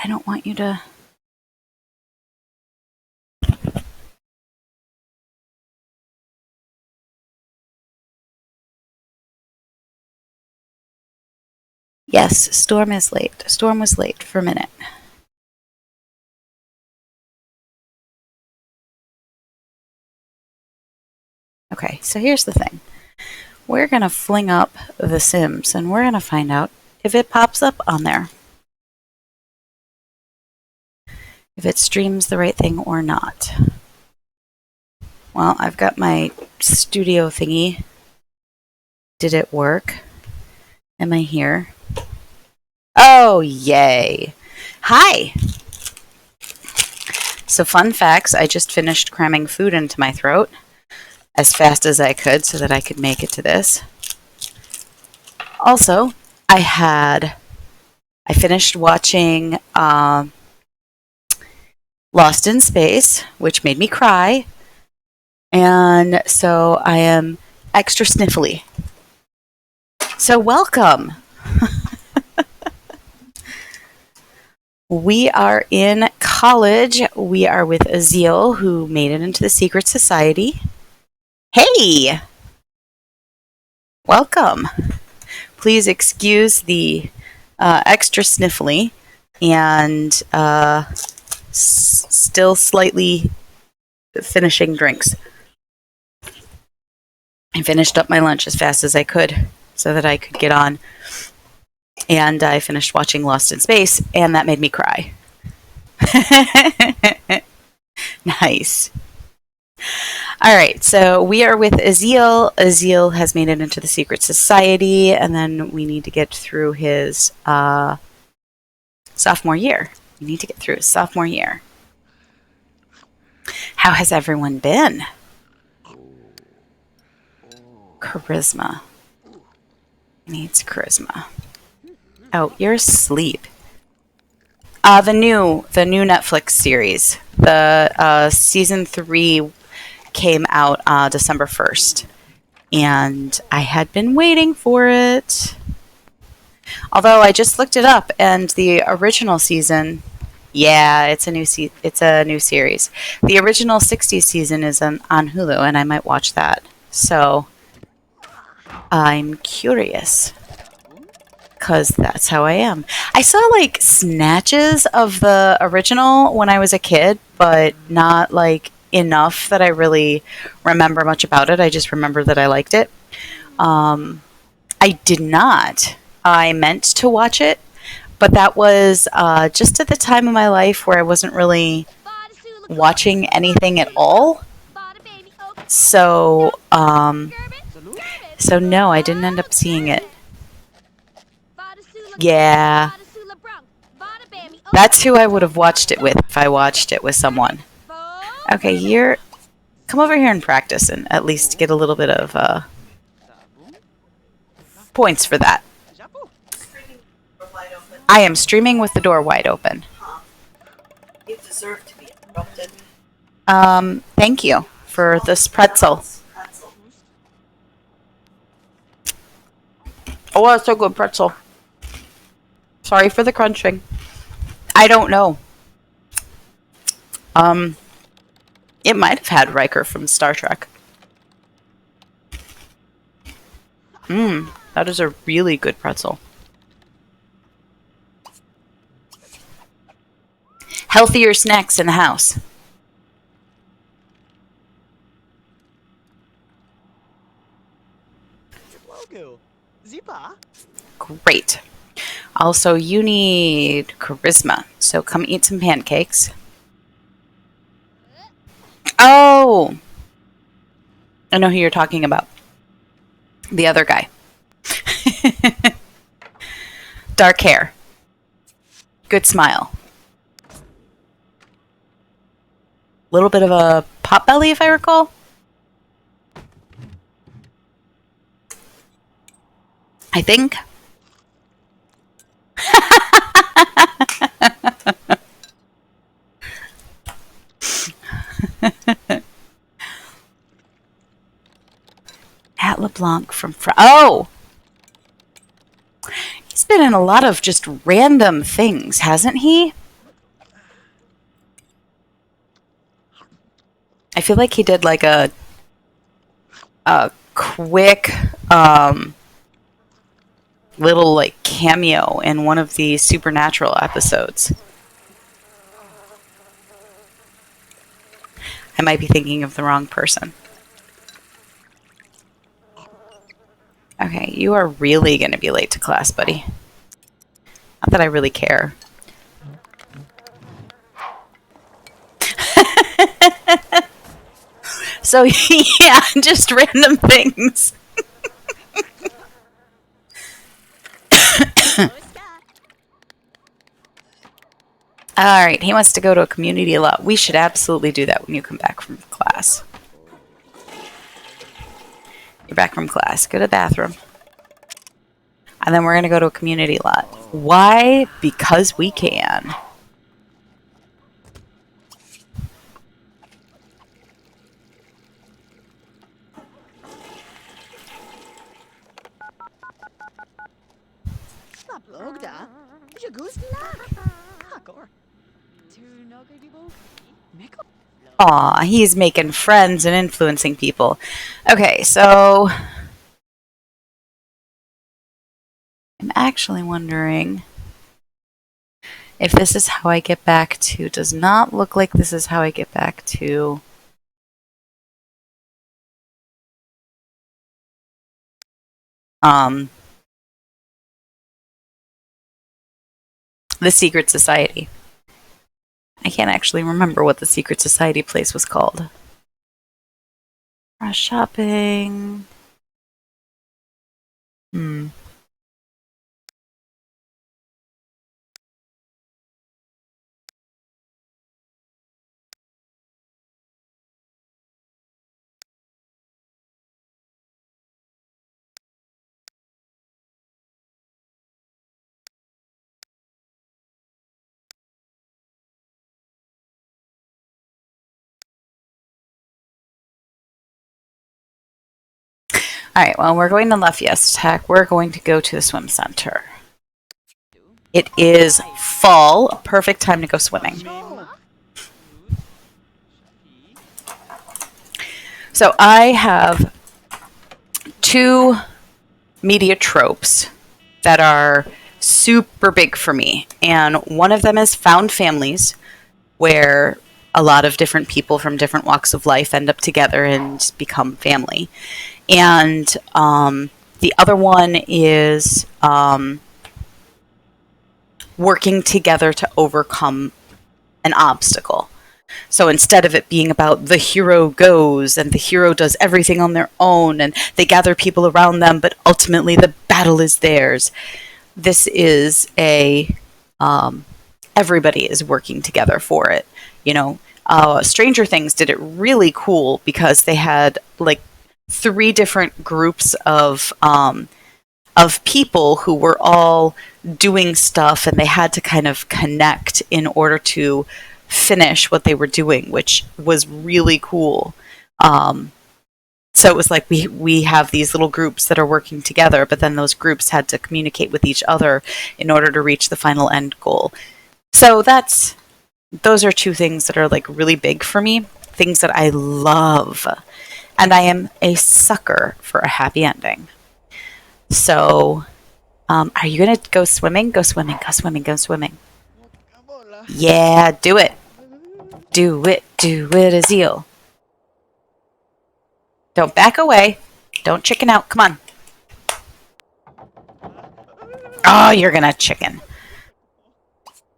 I don't want you to... Yes, Storm is late. Storm was late for a minute. Okay, so here's the thing. We're going to fling up The Sims, and we're going to find out if it pops up on there. If it streams the right thing or not. Well, I've got my studio thingy. Did it work? Am I here? Oh, yay. Hi! So fun facts, I just finished cramming food into my throat as fast as I could so that I could make it to this. Also, I finished watching Lost in Space, which made me cry. And so I am extra sniffly. So welcome! We are in college. We are with Aziel, who made it into the secret society. Hey! Welcome. Please excuse the extra sniffly and still slightly finishing drinks. I finished up my lunch as fast as I could so that I could get on. And I finished watching Lost in Space, and that made me cry. Nice. All right, so we are with Aziel. Aziel has made it into the secret society, and then we need to get through his sophomore year. We need to get through his sophomore year. How has everyone been? Charisma. Needs charisma. Oh, you're asleep. The new Netflix series. The season 3 came out December 1st, and I had been waiting for it. Although I just looked it up, and the original season, yeah, it's a new series. The original 60s season is on Hulu, and I might watch that. So I'm curious. Because that's how I am. I saw like snatches of the original when I was a kid, but not like enough that I really remember much about it. I just remember that I liked it. I did not. I meant to watch it, but that was just at the time of my life where I wasn't really watching anything at all. So no, I didn't end up seeing it. Yeah. That's who I would have watched it with if I watched it with someone. Okay, come over here and practice and at least get a little bit of points for that. I am streaming with the door wide open. You deserve to be interrupted. Thank you for this pretzel. Oh, that's so good pretzel. Sorry for the crunching. I don't know. It might have had Riker from Star Trek. That is a really good pretzel. Healthier snacks in the house. Great. Also, you need charisma, so come eat some pancakes. Oh! I know who you're talking about. The other guy. Dark hair. Good smile. Little bit of a pot belly, if I recall. I think. At LeBlanc from oh! He's been in a lot of just random things, hasn't he? I feel like he did like a quick little like cameo in one of the Supernatural episodes. I might be thinking of the wrong person. Okay, you are really going to be late to class, buddy. Not that I really care. So, yeah, just random things. Alright, he wants to go to a community lot. We should absolutely do that when you come back from class. You're back from class. Go to the bathroom. And then we're going to go to a community lot. Why? Because we can. Aw, he's making friends and influencing people. Okay, so I'm actually wondering if this is how I get back to... Does not look like this is how I get back to... the Secret Society. I can't actually remember what the Secret Society place was called. Shopping. Alright, well, we're going to Lafayette Tech. We're going to go to the swim center. It is fall. A perfect time to go swimming. So I have 2 media tropes that are super big for me. And one of them is found families, where a lot of different people from different walks of life end up together and become family. And the other one is working together to overcome an obstacle. So instead of it being about the hero goes and the hero does everything on their own and they gather people around them, but ultimately the battle is theirs, this is a everybody is working together for it. You know, Stranger Things did it really cool because they had like 3 different groups of people who were all doing stuff, and they had to kind of connect in order to finish what they were doing, which was really cool. So it was like we have these little groups that are working together, but then those groups had to communicate with each other in order to reach the final end goal. So those are 2 things that are like really big for me, things that I love. And I am a sucker for a happy ending. So, are you going to go swimming? Go swimming, go swimming, go swimming. Yeah, do it. Do it, Aziel. Don't back away. Don't chicken out. Come on. Oh, you're going to chicken.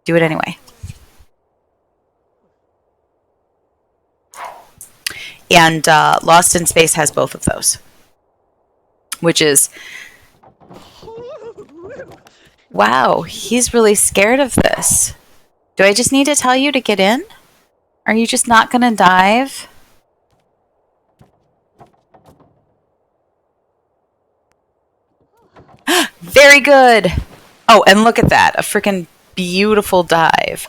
Do it anyway. And Lost in Space has both of those. Which is... Wow, he's really scared of this. Do I just need to tell you to get in? Are you just not going to dive? Very good! Oh, and look at that. A freaking beautiful dive.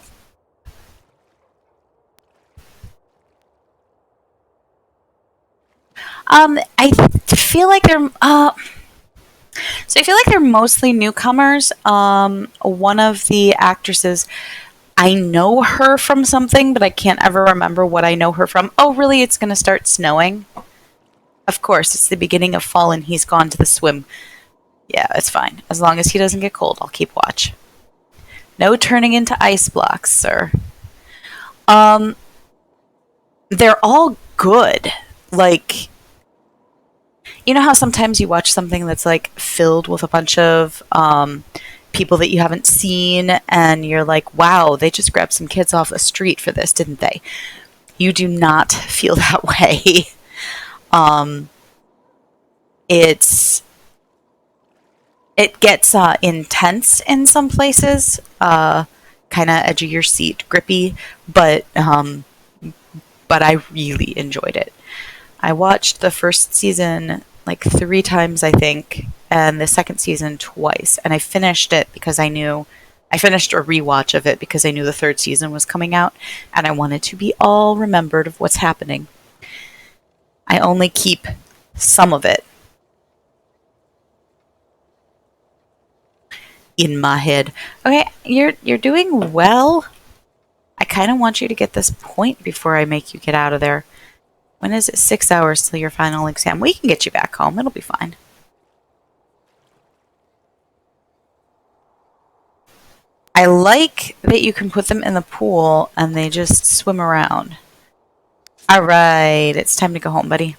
I feel like they're... So I feel like they're mostly newcomers. One of the actresses I know her from something, but I can't ever remember what I know her from. Oh, really? It's going to start snowing? Of course, it's the beginning of fall and he's gone to the swim. Yeah, it's fine. As long as he doesn't get cold, I'll keep watch. No turning into ice blocks, sir. Um, they're all good. Like, you know how sometimes you watch something that's like filled with a bunch of people that you haven't seen, and you're like, wow, they just grabbed some kids off the street for this, didn't they? You do not feel that way. um, it's it gets intense in some places, kind of edge of your seat, grippy, but I really enjoyed it. I watched the first season like 3 times, I think, and the second season twice. And I finished it because I finished a rewatch of it because I knew the third season was coming out, and I wanted to be all remembered of what's happening. I only keep some of it in my head. Okay, you're doing well. I kind of want you to get this point before I make you get out of there. When is it? 6 hours till your final exam. We can get you back home. It'll be fine. I like that you can put them in the pool and they just swim around. All right, it's time to go home, buddy.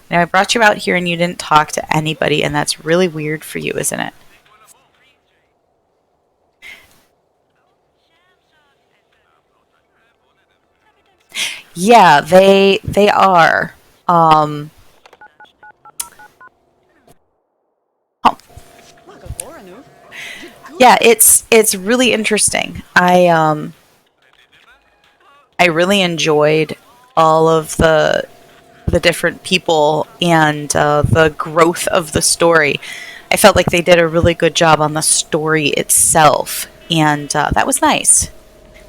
Now, I brought you out here and you didn't talk to anybody, and that's really weird for you, isn't it? Yeah, they are. Um, oh, yeah, it's really interesting. I really enjoyed all of the different people and the growth of the story. I felt like they did a really good job on the story itself, and that was nice.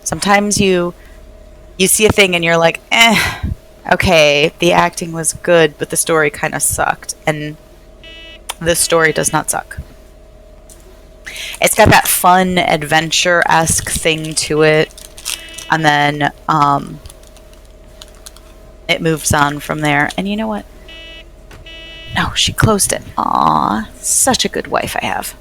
Sometimes you see a thing and you're like, okay, the acting was good, but the story kind of sucked, and this story does not suck. It's got that fun adventure-esque thing to it, and then it moves on from there. And you know what? No, she closed it. Aw, such a good wife I have.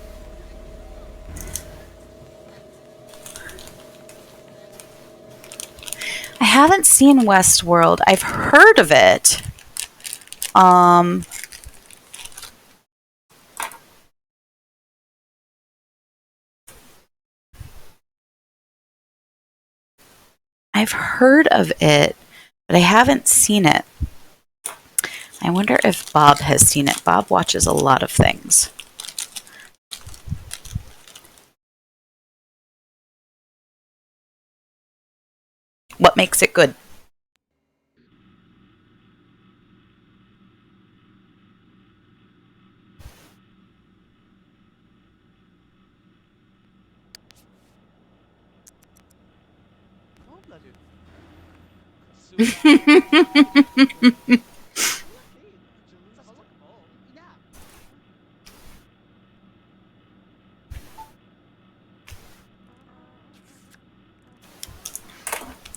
I haven't seen Westworld. I've heard of it. Um, I've heard of it, but I haven't seen it. I wonder if Bob has seen it. Bob watches a lot of things. What makes it good?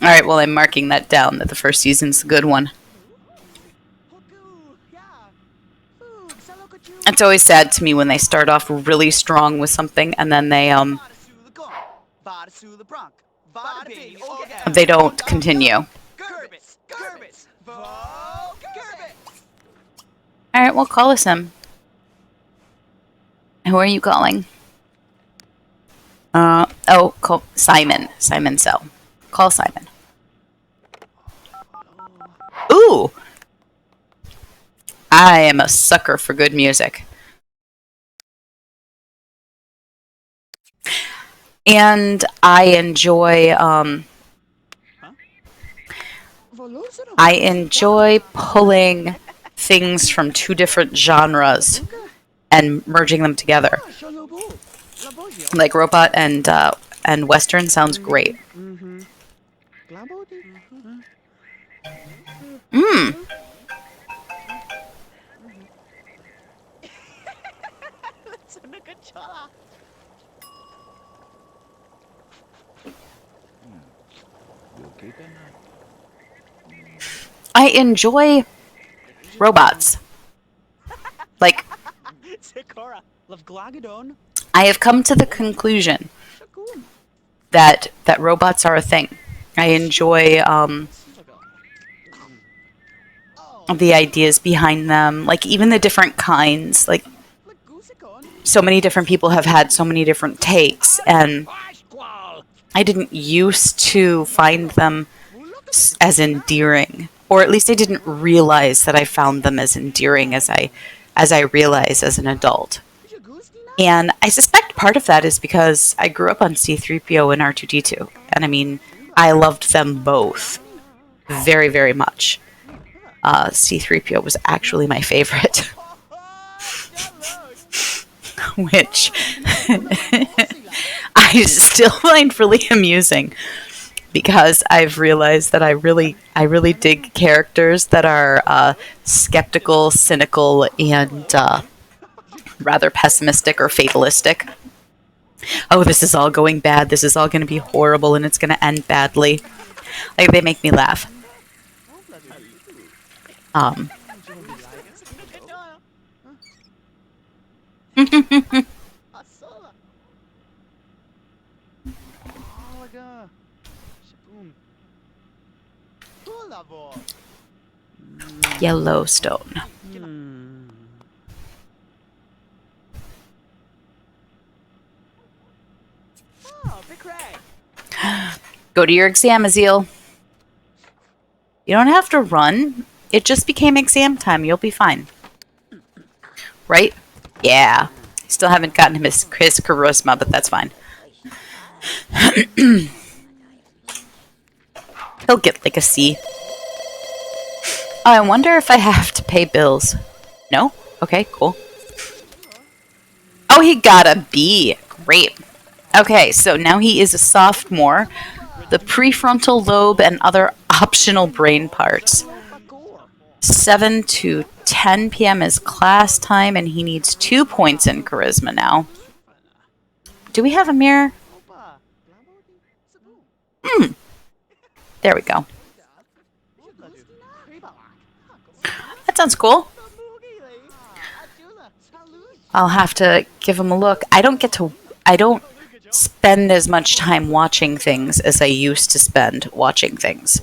Alright, well, I'm marking that down, that the first season's a good one. It's always sad to me when they start off really strong with something and then they don't continue. Alright, well, call us him. Who are you calling? Call Simon. Simon Cell. Call Simon. Ooh! I am a sucker for good music. And I enjoy pulling things from 2 different genres and merging them together. Like robot and western sounds great. Mmm. I enjoy robots. Like, I have come to the conclusion that robots are a thing. I enjoy the ideas behind them, like even the different kinds. Like, so many different people have had so many different takes, and I didn't used to find them as endearing, or at least I didn't realize that I found them as endearing as I realize as an adult. And I suspect part of that is because I grew up on C-3PO and R2-D2, and I mean, I loved them both very, very much. C-3PO was actually my favorite. Which I still find really amusing, because I've realized that I really dig characters that are skeptical, cynical, and rather pessimistic or fatalistic. Oh, this is all going bad. This is all going to be horrible, and it's going to end badly. Like, they make me laugh. Yellowstone. Go to your exam, Aziel. You don't have to run. It just became exam time. You'll be fine. Right? Yeah. Still haven't gotten his charisma, but that's fine. He'll get like a C. Oh, I wonder if I have to pay bills. No? Okay, cool. Oh, he got a B. Great. Okay, so now he is a sophomore. The prefrontal lobe and other optional brain parts. 7 to 10 p.m. is class time, and he needs 2 points in charisma now. Do we have a mirror? There we go. That sounds cool. I'll have to give him a look. I don't spend as much time watching things as I used to spend watching things.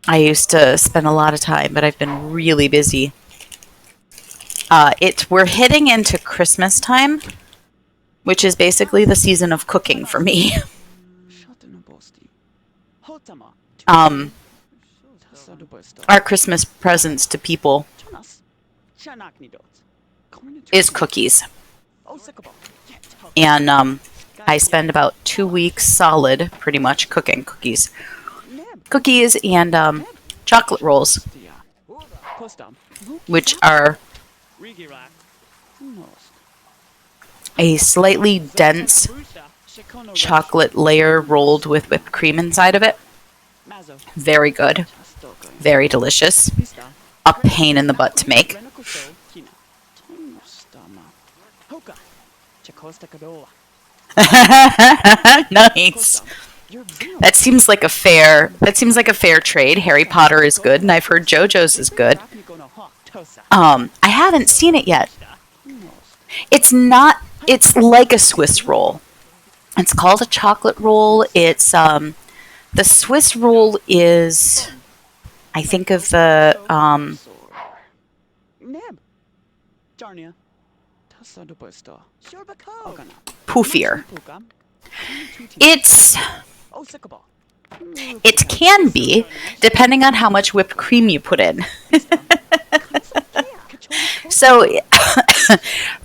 I used to spend a lot of time, but I've been really busy. We're hitting into Christmas time, which is basically the season of cooking for me. Our Christmas presents to people is cookies. And I spend about 2 weeks solid, pretty much, cooking cookies. Cookies and chocolate rolls, which are a slightly dense chocolate layer rolled with whipped cream inside of it. Very good. Very delicious. A pain in the butt to make. Nice. That seems like a fair trade. Harry Potter is good, and I've heard JoJo's is good. I haven't seen it yet. It's like a Swiss roll. It's called a chocolate roll. It's the Swiss roll is, I think of the poofier. It can be, depending on how much whipped cream you put in. So,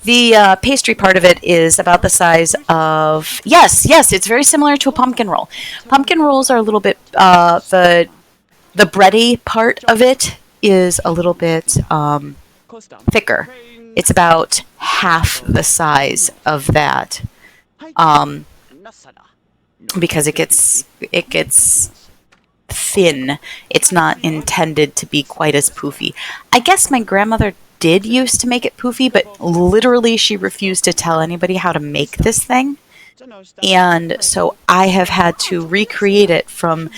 the pastry part of it is about the size of... Yes, it's very similar to a pumpkin roll. Pumpkin rolls are a little bit... the bready part of it is a little bit thicker. It's about half the size of that. Because it gets thin. It's not intended to be quite as poofy. I guess my grandmother did used to make it poofy, but literally she refused to tell anybody how to make this thing And so I have had to recreate it from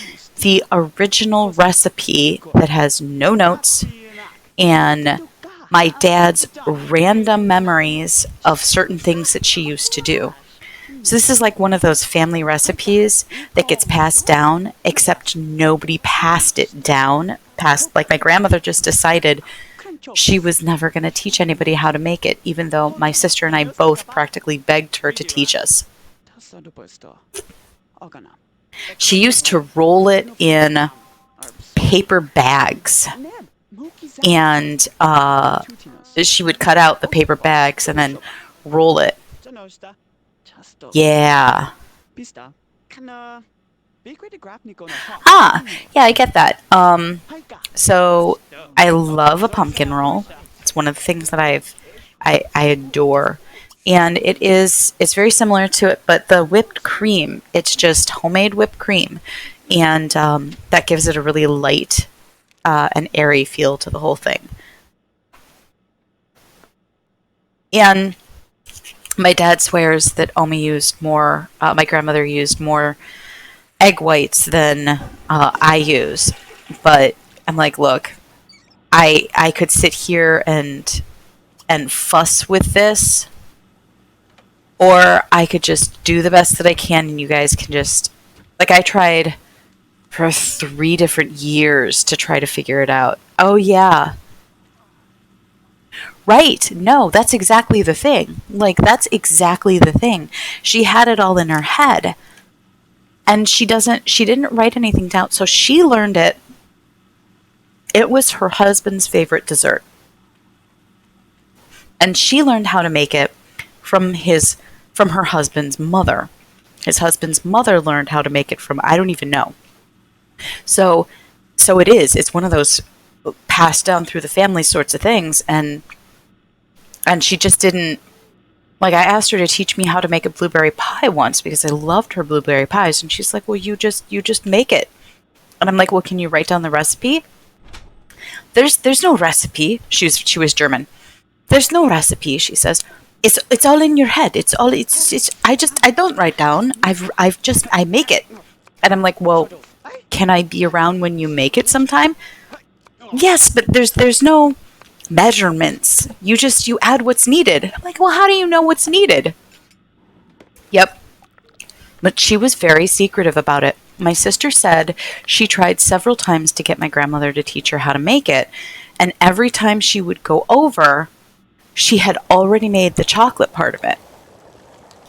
the original recipe that has no notes and my dad's random memories of certain things that she used to do. So this is like one of those family recipes that gets passed down, except nobody passed it down. Like my grandmother just decided she was never going to teach anybody how to make it, even though my sister and I both practically begged her to teach us. She used to roll it in paper bags, and she would cut out the paper bags and then roll it. Yeah. Yeah, I get that. So I love a pumpkin roll. It's one of the things that I adore. And it's very similar to it, but the whipped cream, it's just homemade whipped cream. And that gives it a really light and airy feel to the whole thing. And my dad swears that my grandmother used more egg whites than I use. But I'm like, look, I could sit here and fuss with this, or I could just do the best that I can, and you guys can just, like, I tried for 3 different years to try to figure it out. Oh yeah. Right. No, that's exactly the thing. Like, that's exactly the thing. She had it all in her head. And she didn't write anything down. So she learned it. It was her husband's favorite dessert. And she learned how to make it from her husband's mother. His husband's mother learned how to make it from, I don't even know. So it's one of those passed down through the family sorts of things, and she just didn't, like, I asked her to teach me how to make a blueberry pie once because I loved her blueberry pies, and she's like, well, you just make it. And I'm like, well, can you write down the recipe? There's no recipe. She was German. There's no recipe, she says. It's all in your head. I don't write down. I make it. And I'm like, well, can I be around when you make it sometime? Yes, but there's no measurements. You add what's needed. I'm like, well, how do you know what's needed? Yep. But she was very secretive about it. My sister said she tried several times to get my grandmother to teach her how to make it, and every time she would go over, she had already made the chocolate part of it.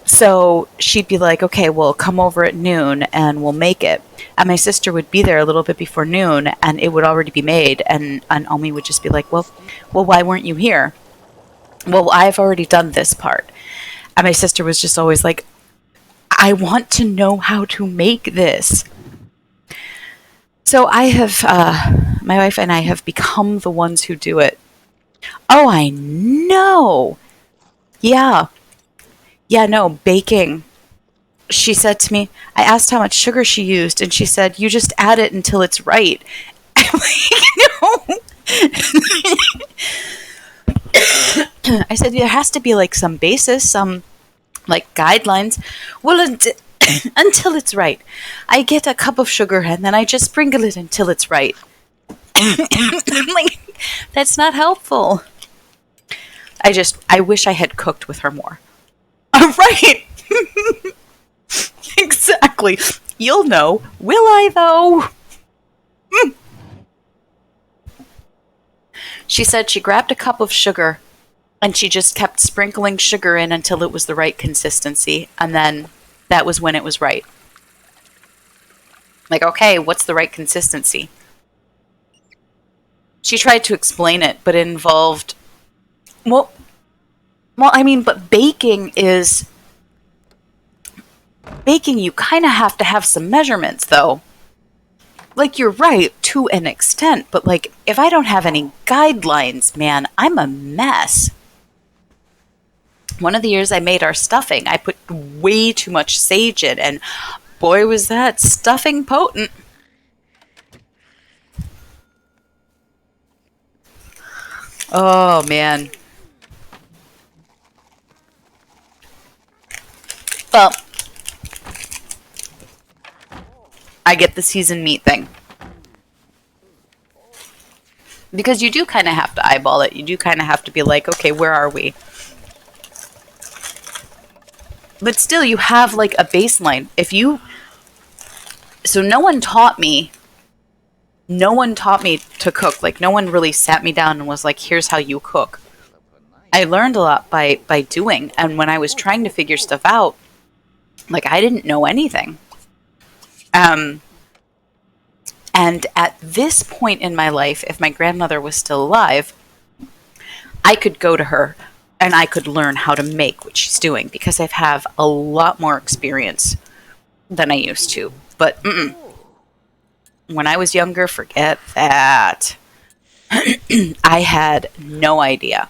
So she'd be like, okay, well, come over at noon and we'll make it. And my sister would be there a little bit before noon and it would already be made. And Omi would just be like, well, why weren't you here? Well, I've already done this part. And my sister was just always like, I want to know how to make this. So my wife and I have become the ones who do it. Oh, I know. Yeah. Yeah, no, baking. She said to me, I asked how much sugar she used, and she said, you just add it until it's right. I'm like, no. I said, there has to be like some basis, some like guidelines. Well, until it's right. I get a cup of sugar and then I just sprinkle it until it's right. I'm like, that's not helpful. I wish I had cooked with her more. Right. Exactly. You'll know. Will I, though? She said she grabbed a cup of sugar and she just kept sprinkling sugar in until it was the right consistency. And then that was when it was right. Like, okay, what's the right consistency? She tried to explain it, but it involved... Well, I mean, but baking, you kind of have to have some measurements, though. Like, you're right, to an extent, but, like, if I don't have any guidelines, man, I'm a mess. One of the years I made our stuffing, I put way too much sage in, and boy, was that stuffing potent. Oh, man. Well, I get the seasoned meat thing. Because you do kind of have to eyeball it. You do kind of have to be like, okay, where are we? But still, you have like a baseline. So no one taught me to cook. Like, no one really sat me down and was like, here's how you cook. I learned a lot by doing. And when I was trying to figure stuff out, like, I didn't know anything. And at this point in my life, if my grandmother was still alive, I could go to her and I could learn how to make what she's doing because I have a lot more experience than I used to. But when I was younger, forget that. I had no idea.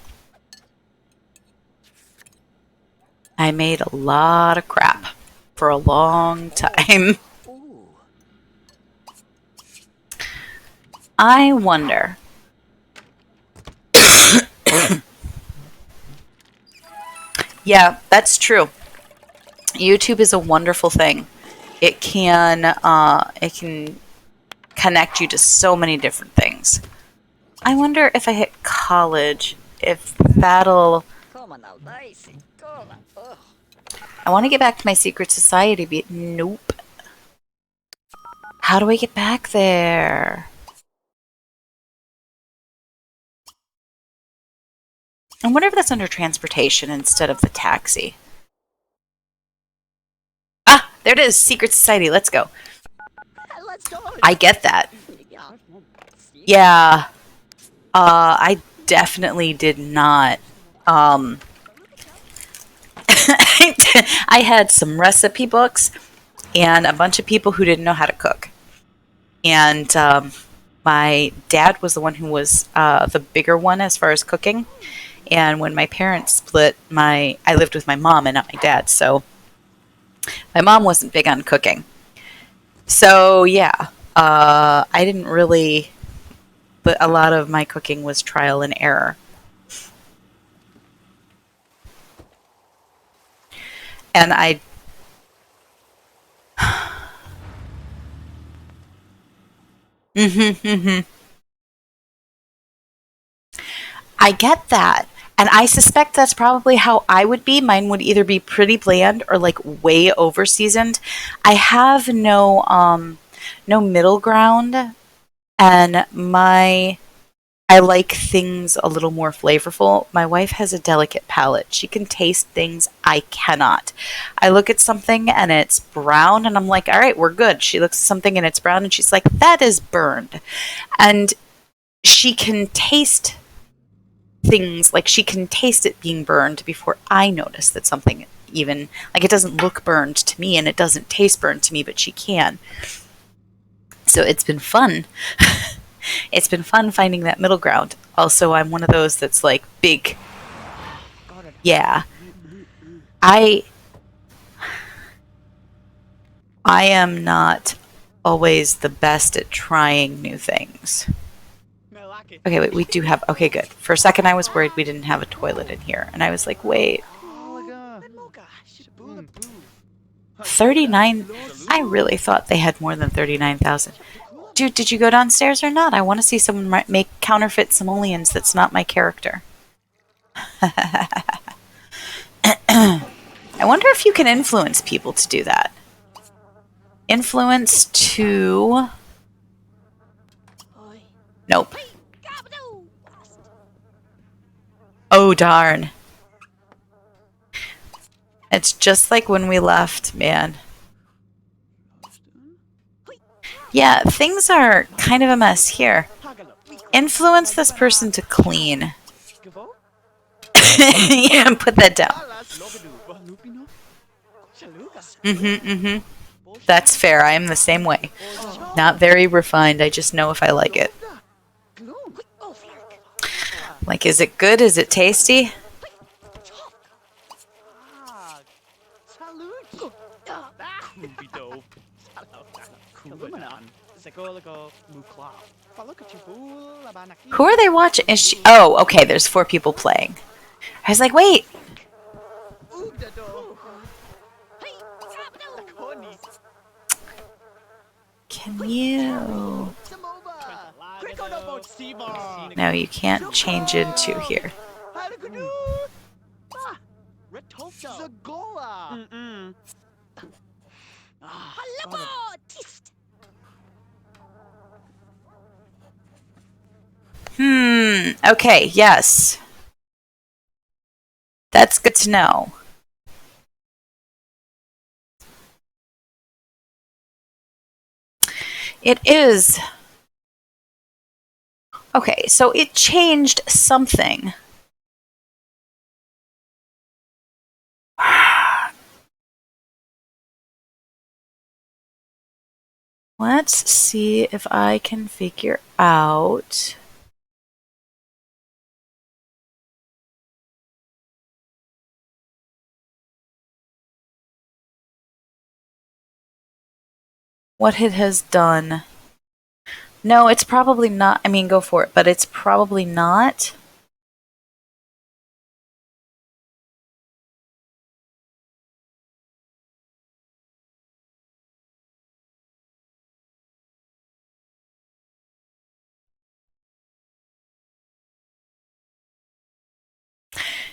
I made a lot of crap for a long time. I wonder. Yeah, that's true. YouTube is a wonderful thing. It can connect you to so many different things. I wonder if I hit college, if that'll... I want to get back to my secret society, but nope. How do I get back there? I wonder if that's under transportation instead of the taxi. Ah, there it is. Secret society. Let's go. I get that. Yeah. I definitely did not. I had some recipe books and a bunch of people who didn't know how to cook. And my dad was the one who was the bigger one as far as cooking. And when my parents split, I lived with my mom and not my dad. So my mom wasn't big on cooking. So yeah, I didn't really, but a lot of my cooking was trial and error. And I I get that. And I suspect that's probably how I would be. Mine would either be pretty bland or like way over seasoned. I have no middle ground, and I like things a little more flavorful. My wife has a delicate palate. She can taste things I cannot. I look at something and it's brown and I'm like, all right, we're good. She looks at something and it's brown and she's like, that is burned. And she can taste things, like she can taste it being burned before I notice that something, even like, it doesn't look burned to me and it doesn't taste burned to me, but she can. So it's been fun. It's been fun finding that middle ground. Also, I'm one of those that's like big. Yeah. I am not always the best at trying new things. Okay, wait, we do have... Okay, good. For a second, I was worried we didn't have a toilet in here. And I was like, wait. 39... I really thought they had more than 39,000. Dude, did you go downstairs or not? I want to see someone make counterfeit simoleons that's not my character. I wonder if you can influence people to do that. Influence to... Nope. Oh, darn. It's just like when we left, man. Yeah, things are kind of a mess here. Influence this person to clean. Yeah, put that down. That's fair. I am the same way. Not very refined. I just know if I like it. Like, is it good? Is it tasty? Who are they watching? Is she... Oh, okay, there's 4 people playing. I was like, wait. Can you? No, you can't change into here. Okay, yes. That's good to know. It is. Okay, so it changed something. Let's see if I can figure out. What it has done. No, it's probably not. I mean, go for it, but it's probably not.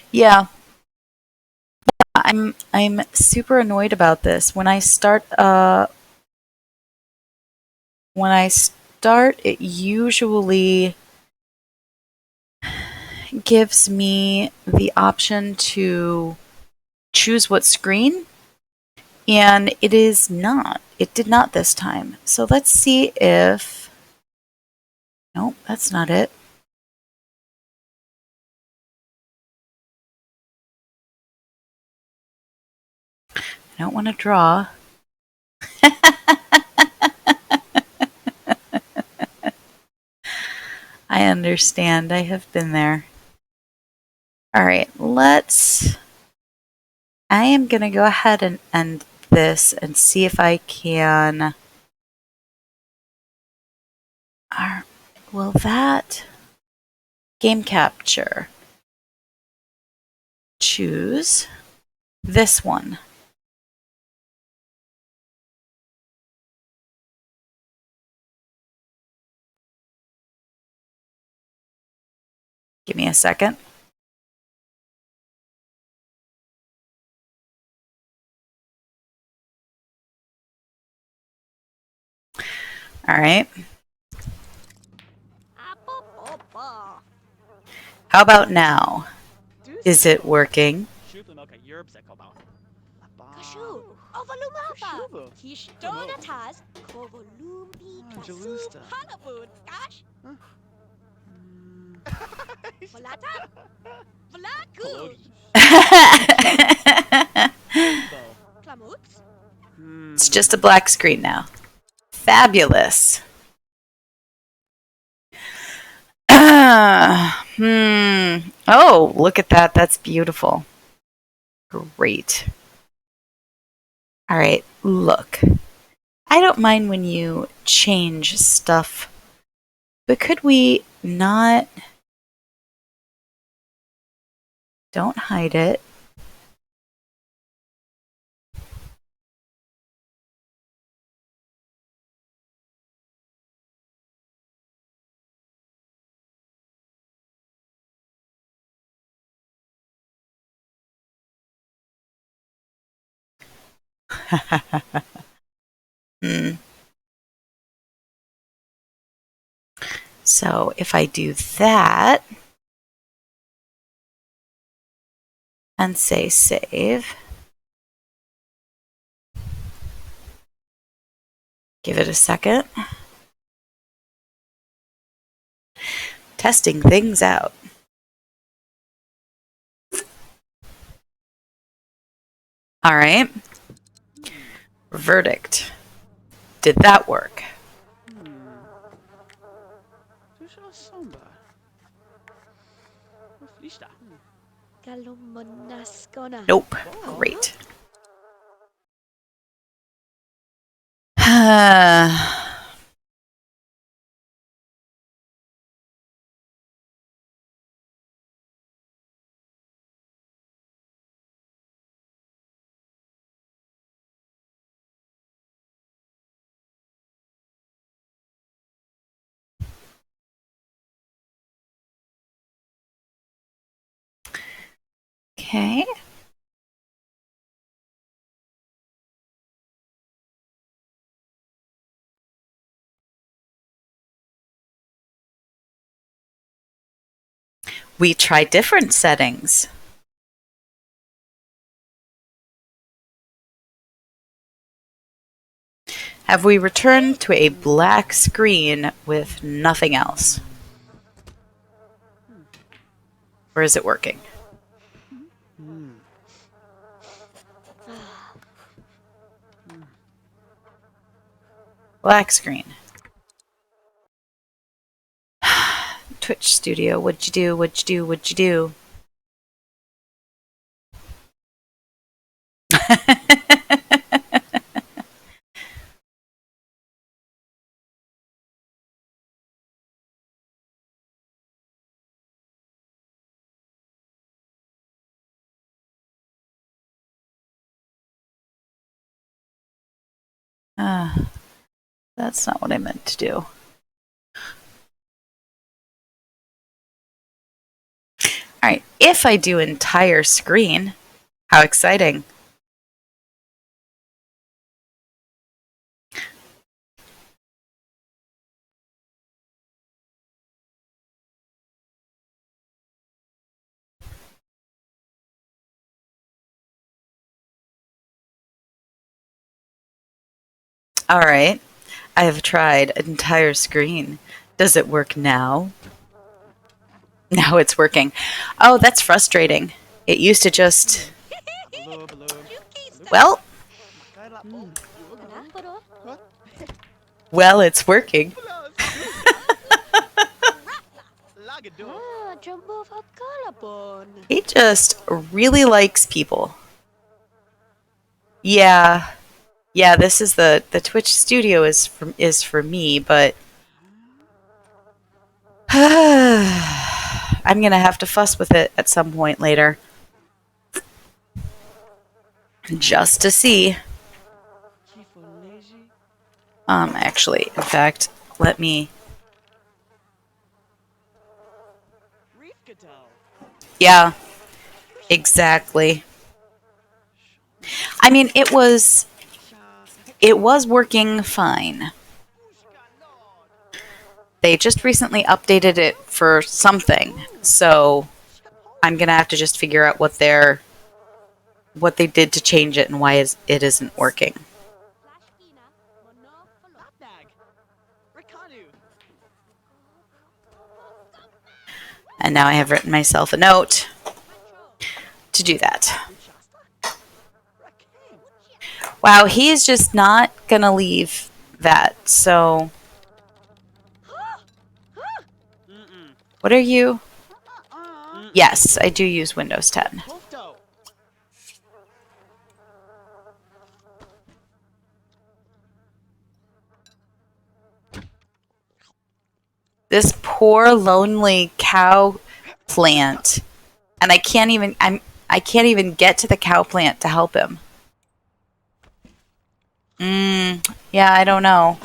Yeah, I'm super annoyed about this. When I start it usually gives me the option to choose what screen, and it is not. It did not this time. So let's see if. Nope, that's not it. I don't want to draw. I understand. I have been there. All right, I am going to go ahead and end this and see if I can. Will that game capture choose this one? Give me a second. All right. How about now? Is it working? It's just a black screen now. Fabulous. Oh, look at that. That's beautiful. Great. All right, look. I don't mind when you change stuff, but could we not? Don't hide it. So if I do that and say save, give it a second. Testing things out. All right. Verdict. Did that work? Nope. Great. Okay. We try different settings. Have we returned to a black screen with nothing else? Or is it working? Black screen. Twitch Studio, what'd you do? What'd you do? What'd you do? That's not what I meant to do. Alright, if I do entire screen, how exciting. Alright, I have tried entire screen. Does it work now? Now it's working. Oh, that's frustrating. It used to just... Well... Well, it's working. He just really likes people. Yeah. Yeah, this is the Twitch Studio is for me, but I'm gonna have to fuss with it at some point later. Just to see. Actually, in fact, let me... Yeah, exactly. I mean, it was working fine. They just recently updated it for something, so I'm gonna have to just figure out what they did to change it and why it isn't working. And now I have written myself a note to do that. Wow, he is just not gonna leave that, so... What are you? Yes, I do use Windows 10. This poor lonely cow plant, and I can't even get to the cow plant to help him. Yeah, I don't know.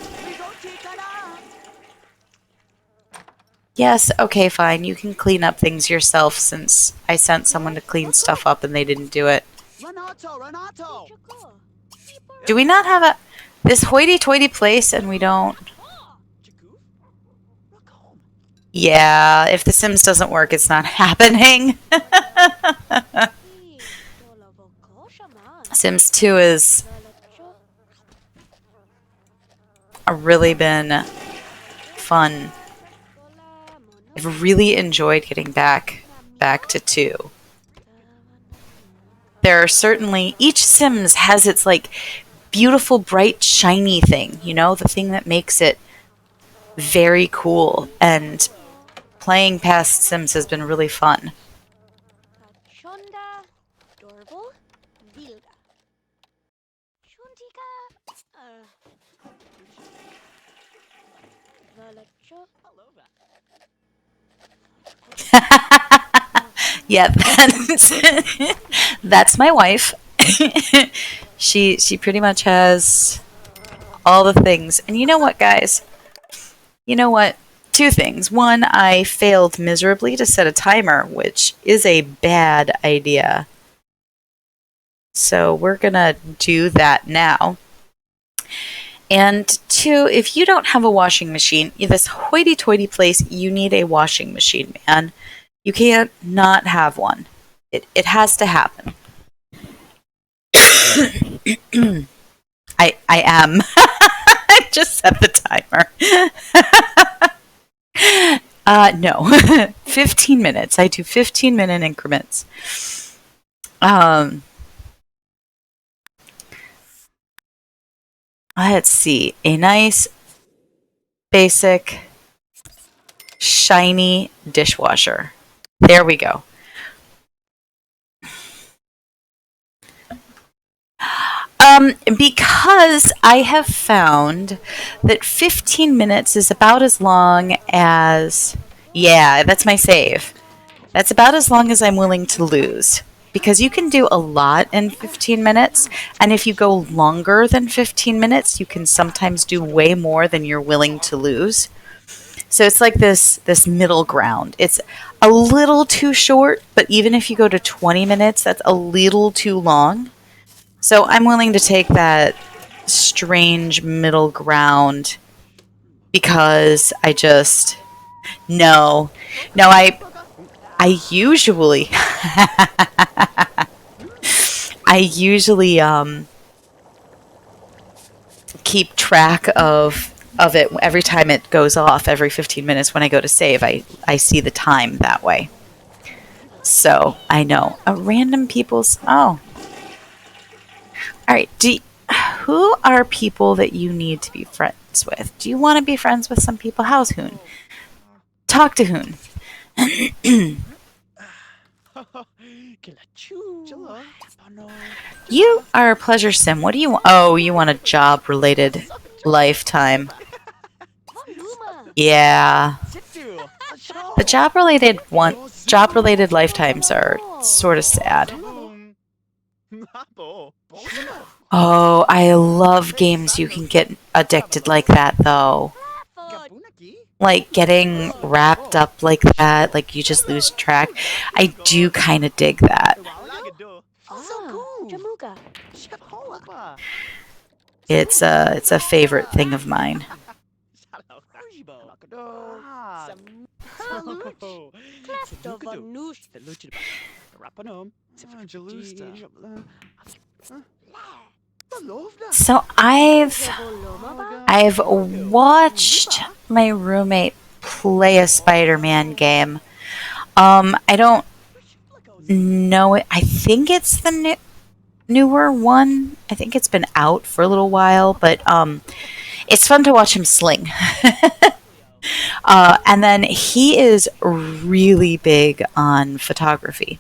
Yes, okay, fine. You can clean up things yourself since I sent someone to clean stuff up and they didn't do it. Do we not have this hoity-toity place and we don't... Yeah, if The Sims doesn't work, it's not happening. Sims 2 has really been fun. I've really enjoyed getting back to 2. There are certainly... Each Sims has its, like, beautiful, bright, shiny thing, you know? The thing that makes it very cool, and playing past Sims has been really fun. Yeah, that's my wife. She pretty much has all the things. And you know what, guys? You know what? 2 things. One, I failed miserably to set a timer, which is a bad idea. So we're going to do that now. And two, if you don't have a washing machine, this hoity-toity place, you need a washing machine, man. You can't not have one. It has to happen. I am. I just set the timer. No. 15 minutes. I do 15-minute increments. Let's see. A nice, basic, shiny dishwasher. There we go. Because I have found that 15 minutes is about as long as... Yeah, that's my save. That's about as long as I'm willing to lose. Because you can do a lot in 15 minutes, and if you go longer than 15 minutes, you can sometimes do way more than you're willing to lose. So it's like this middle ground. It's a little too short, but even if you go to 20 minutes, that's a little too long. So I'm willing to take that strange middle ground because I just... No, I usually... I usually keep track of it every time it goes off, every 15 minutes when I go to save. I see the time that way. So, I know. A random people's... Oh. Alright, who are people that you need to be friends with? Do you want to be friends with some people? How's Hoon? Talk to Hoon. You are a pleasure sim. What do you want? Oh, you want a job-related lifetime. Yeah. The job-related lifetimes are sort of sad. Oh, I love games you can get addicted like that, though. Like, getting wrapped up like that, like you just lose track. I do kind of dig that. It's a favorite thing of mine. So I've watched my roommate play a Spider-Man game. I don't know it. I think it's the newer one. I think it's been out for a little while, but it's fun to watch him sling. And then he is really big on photography.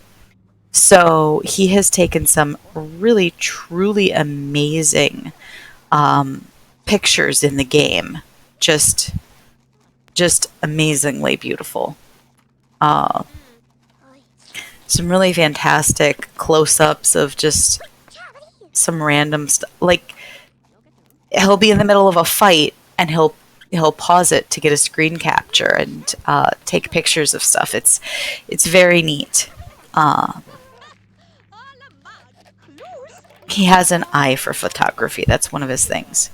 So he has taken some really, truly amazing pictures in the game. Just amazingly beautiful. Some really fantastic close-ups of just some random stuff. Like, he'll be in the middle of a fight and he'll pause it to get a screen capture and take pictures of stuff. It's very neat. He has an eye for photography. That's one of his things.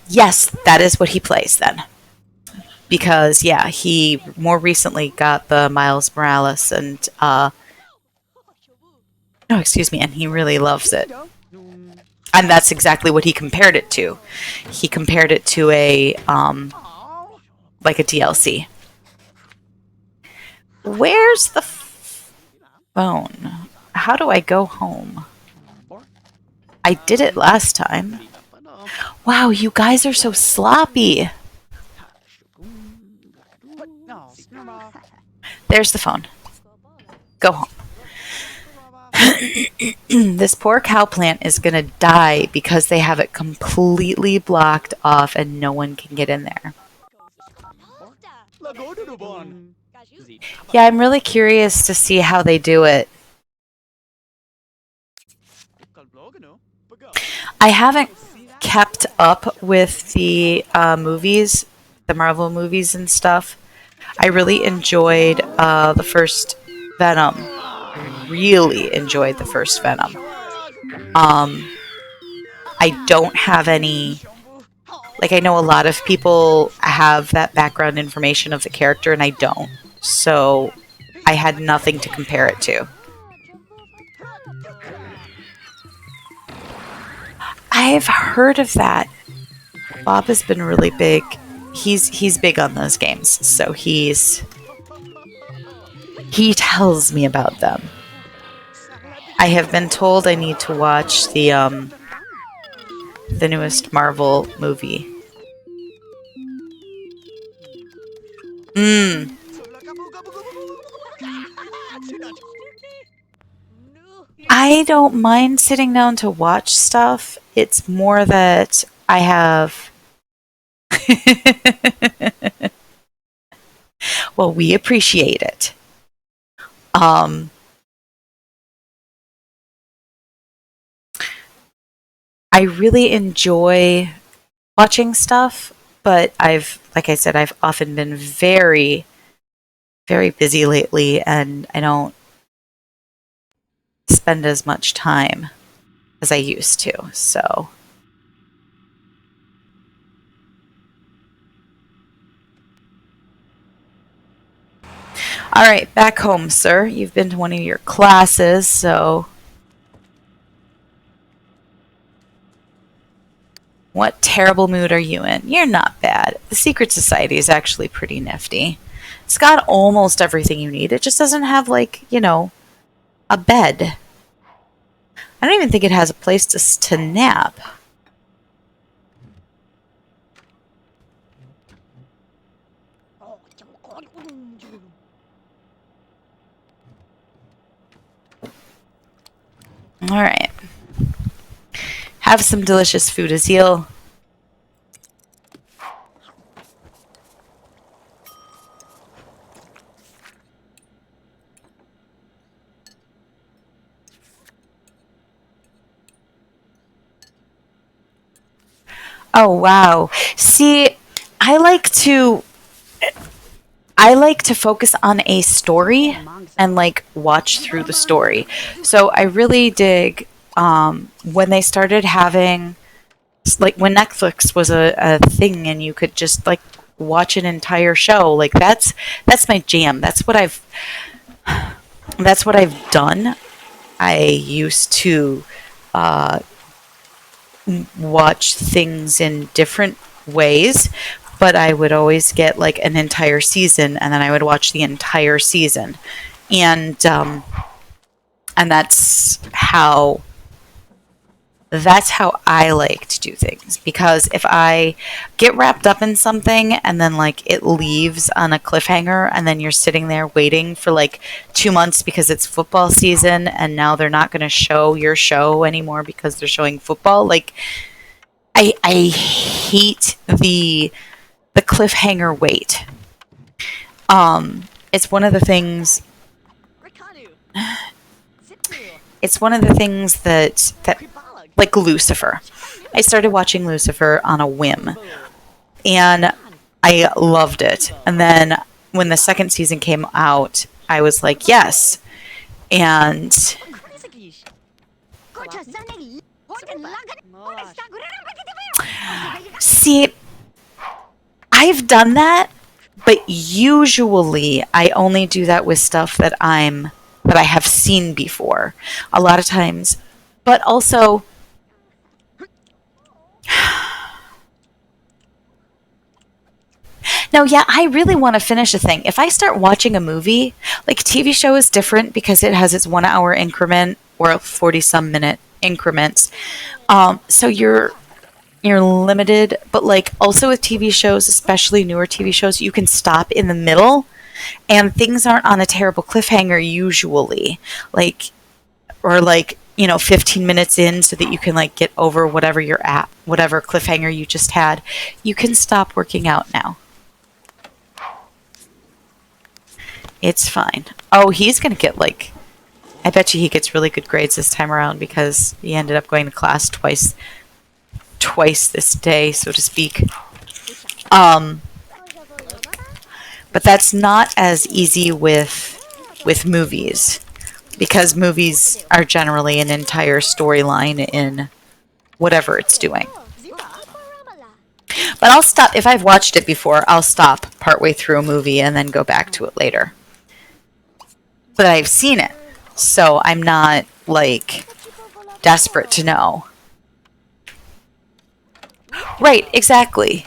Yes, that is what he plays then. Because, yeah, he more recently got the Miles Morales and, and he really loves it. And that's exactly what he compared it to. He compared it to a DLC. Where's the phone? How do I go home? I did it last time. Wow, you guys are so sloppy. There's the phone. Go home. This poor cow plant is gonna die because they have it completely blocked off and no one can get in there. Yeah, I'm really curious to see how they do it. I haven't kept up with the movies, the Marvel movies and stuff. I really enjoyed the Venom. Really enjoyed the first Venom. I don't have any... Like, I know a lot of people have that background information of the character, and I don't. So, I had nothing to compare it to. I've heard of that. Bob has been really big. He's big on those games, so he tells me about them. I have been told I need to watch the newest Marvel movie. I don't mind sitting down to watch stuff. It's more that I have... Well, we appreciate it. I really enjoy watching stuff, but like I said, I've often been very, very busy lately, and I don't spend as much time as I used to, so... Alright, back home, sir. You've been to one of your classes, so... What terrible mood are you in? You're not bad. The Secret Society is actually pretty nifty. It's got almost everything you need. It just doesn't have, like, you know, a bed. I don't even think it has a place to nap. Alright. Have some delicious food, Aziel. Oh, wow. See, I like to focus on a story and like watch through the story. So I really dig when they started having, like, when Netflix was a thing and you could just like watch an entire show. Like that's my jam. That's what I've done. I used to watch things in different ways, but I would always get like an entire season, and then I would watch the entire season, and that's how I like to do things, because if I get wrapped up in something and then like it leaves on a cliffhanger and then you're sitting there waiting for like 2 months because it's football season and now they're not going to show your show anymore because they're showing football, like I hate the cliffhanger wait. It's one of the things that like Lucifer. I started watching Lucifer on a whim, and I loved it. And then when the second season came out, I was like, yes. And see, I've done that, but usually I only do that with stuff that I have seen before. A lot of times, but also no, yeah, I really want to finish a thing. If I start watching a movie, like a TV show is different because it has its 1 hour increment or 40-some minute increments. So you're limited, but like also with TV shows, especially newer TV shows, you can stop in the middle and things aren't on a terrible cliffhanger usually. Like, or like, 15 minutes in, so that you can like get over whatever you're at, whatever cliffhanger you just had. You can stop working out now. It's fine. Oh, he's gonna get like, I bet you he gets really good grades this time around because he ended up going to class twice this day, so to speak. But that's not as easy with with movies, because movies are generally an entire storyline in whatever it's doing. But I'll stop. If I've watched it before, I'll stop partway through a movie and then go back to it later. But I've seen it, so I'm not, like, desperate to know. Right, exactly.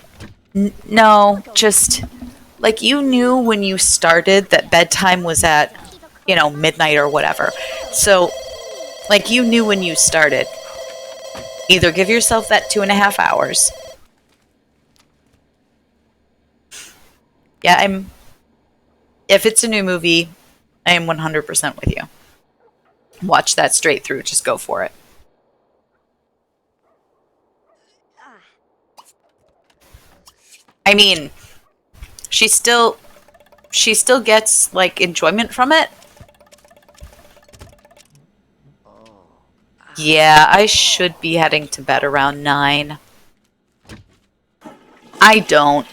No, just, like, you knew when you started that bedtime was at, midnight or whatever. So, like, you knew when you started. Either give yourself that 2.5 hours. Yeah, if it's a new movie, I am 100% with you. Watch that straight through. Just go for it. I mean, she still gets, like, enjoyment from it. Yeah, I should be heading to bed around 9. I don't.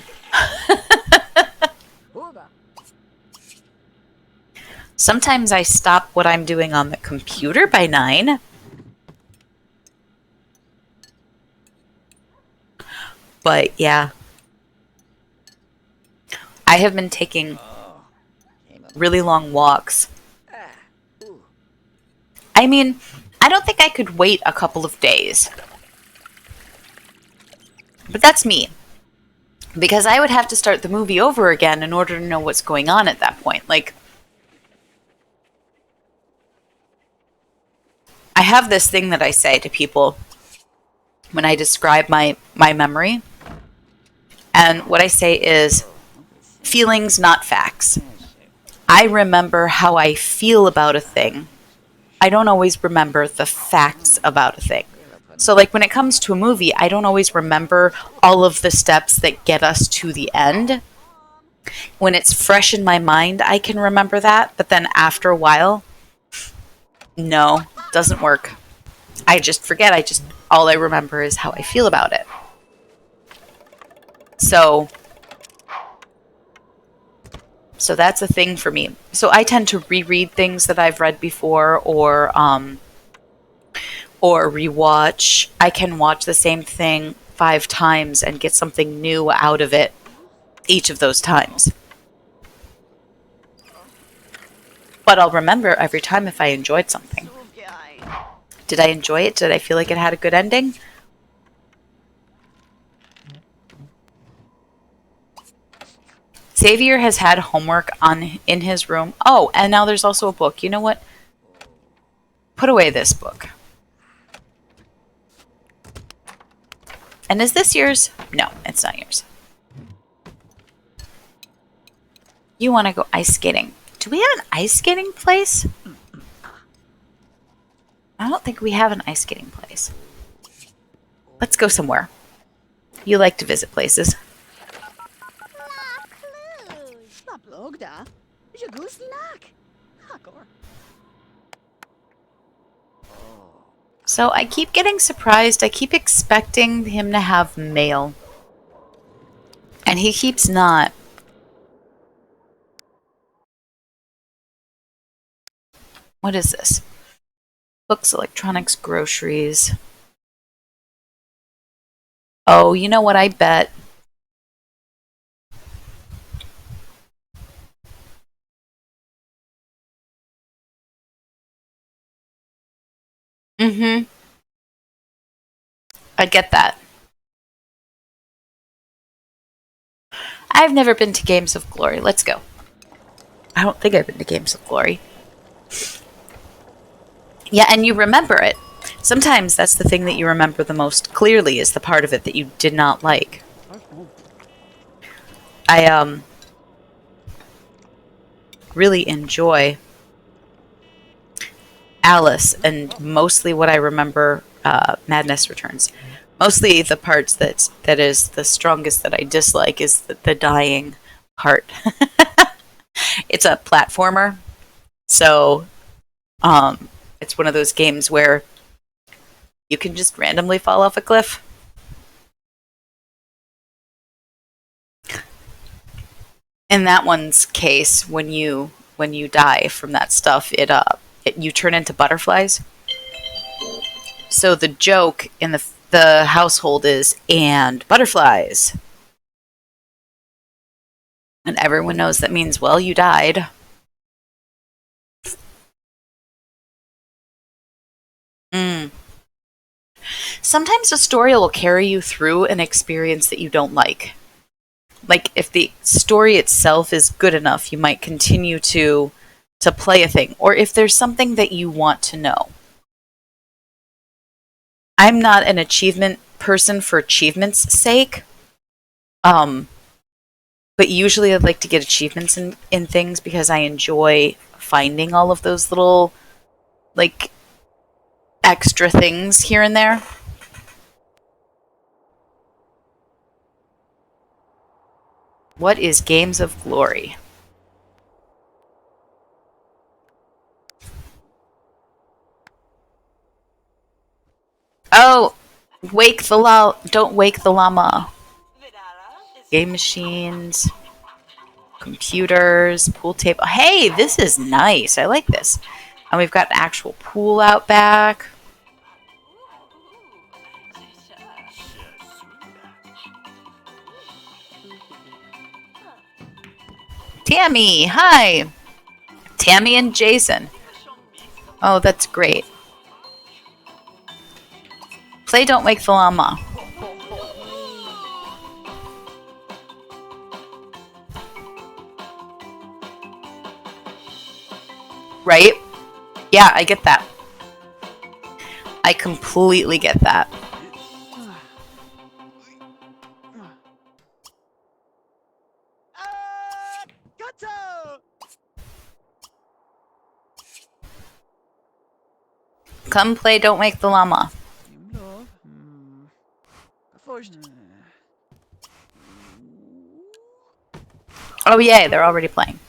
Sometimes I stop what I'm doing on the computer by 9. But yeah. I have been taking really long walks. I mean, I don't think I could wait a couple of days. But that's me. Because I would have to start the movie over again in order to know what's going on at that point. Like, I have this thing that I say to people when I describe my memory. And what I say is, feelings, not facts. I remember how I feel about a thing. I don't always remember the facts about a thing. So, like, when it comes to a movie, I don't always remember all of the steps that get us to the end. When it's fresh in my mind, I can remember that. But then after a while, no, doesn't work. I just forget. All I remember is how I feel about it. So that's a thing for me. So I tend to reread things that I've read before, or rewatch. I can watch the same thing 5 times and get something new out of it each of those times. But I'll remember every time if I enjoyed something. Did I enjoy it? Did I feel like it had a good ending? Xavier has had homework in his room. Oh, and now there's also a book. You know what? Put away this book. And is this yours? No, it's not yours. You want to go ice skating. Do we have an ice skating place? I don't think we have an ice skating place. Let's go somewhere. You like to visit places. So I keep getting surprised. I keep expecting him to have mail. And he keeps not. What is this? Books, electronics, groceries. Oh, you know what? I bet. Mm-hmm. I get that. I've never been to Games of Glory. Let's go. I don't think I've been to Games of Glory. Yeah, and you remember it. Sometimes that's the thing that you remember the most clearly, is the part of it that you did not like. I really enjoy Alice, and mostly what I remember, Madness Returns. Mostly the parts that is the strongest that I dislike is the dying part. It's a platformer, so it's one of those games where you can just randomly fall off a cliff. In that one's case, when you when you die from that stuff, you turn into butterflies. So the joke in the household is and butterflies. And everyone knows that means, well, you died. Mm. Sometimes a story will carry you through an experience that you don't like. Like, if the story itself is good enough, you might continue to play a thing. Or if there's something that you want to know. I'm not an achievement person for achievement's sake. But usually I'd like to get achievements in things because I enjoy finding all of those little, like, extra things here and there. What is Games of Glory? Oh, don't wake the llama. Game machines, computers, pool table. Hey, this is nice. I like this. And we've got an actual pool out back. Tammy, hi. Tammy and Jason. Oh, that's great. Play Don't Wake the Llama. Right? Yeah, I get that. I completely get that. Come play Don't Wake the Llama. Oh, yay, they're already playing.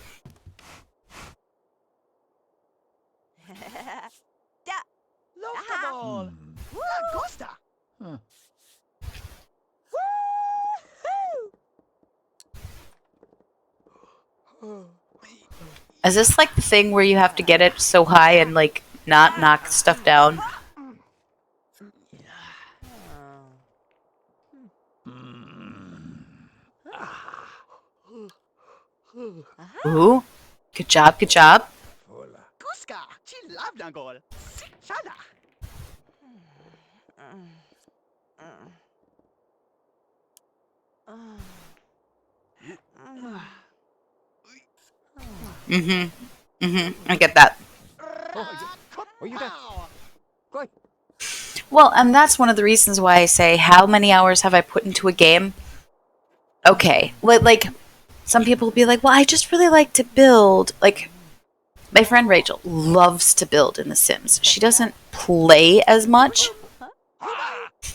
Is this like the thing where you have to get it so high and like not knock stuff down? Ooh, good job, good job. I get that. Well, and that's one of the reasons why I say, how many hours have I put into a game? Okay, like, some people will be like, well, I just really like to build. Like, my friend Rachel loves to build in The Sims. She doesn't play as much.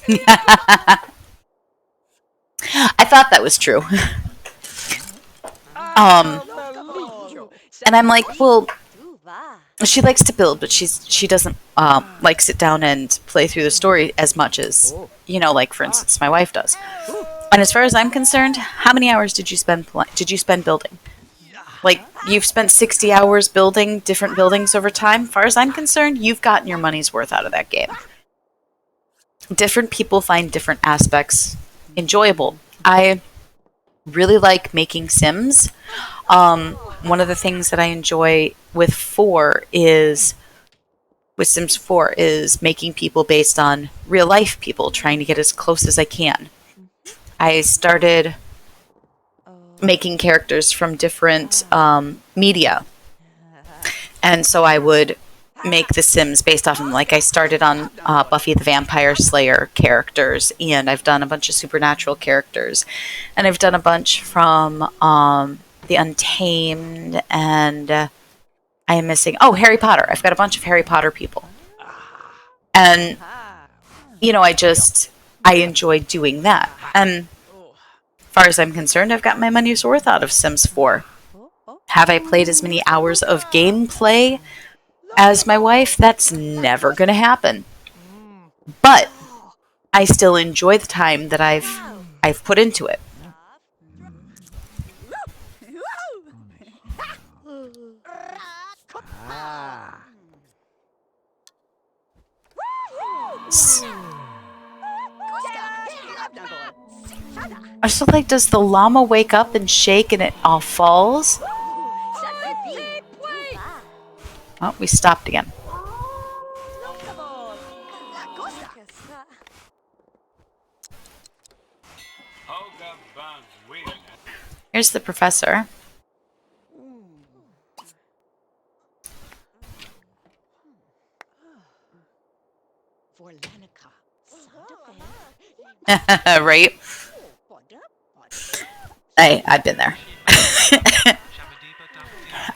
I thought that was true. And I'm like, well, she likes to build, but she doesn't like sit down and play through the story as much as, like, for instance, my wife does. And as far as I'm concerned, how many hours did you spend building? Like, you've spent 60 hours building different buildings over time. As far as I'm concerned, you've gotten your money's worth out of that game. Different people find different aspects enjoyable. I really like making Sims. One of the things that I enjoy with Sims 4 is making people based on real life people, trying to get as close as I can. I started making characters from different media. And so I would make the Sims based off of them. Like, I started on Buffy the Vampire Slayer characters, and I've done a bunch of supernatural characters. And I've done a bunch from The Untamed, and I am missing... Oh, Harry Potter. I've got a bunch of Harry Potter people. And, I enjoy doing that. And as far as I'm concerned, I've got my money's worth out of Sims 4. Have I played as many hours of gameplay as my wife? That's never going to happen. But I still enjoy the time that I've put into it. So, like, does the llama wake up and shake and it all falls? Oh, we stopped again. Here's the professor. Right? I've been there.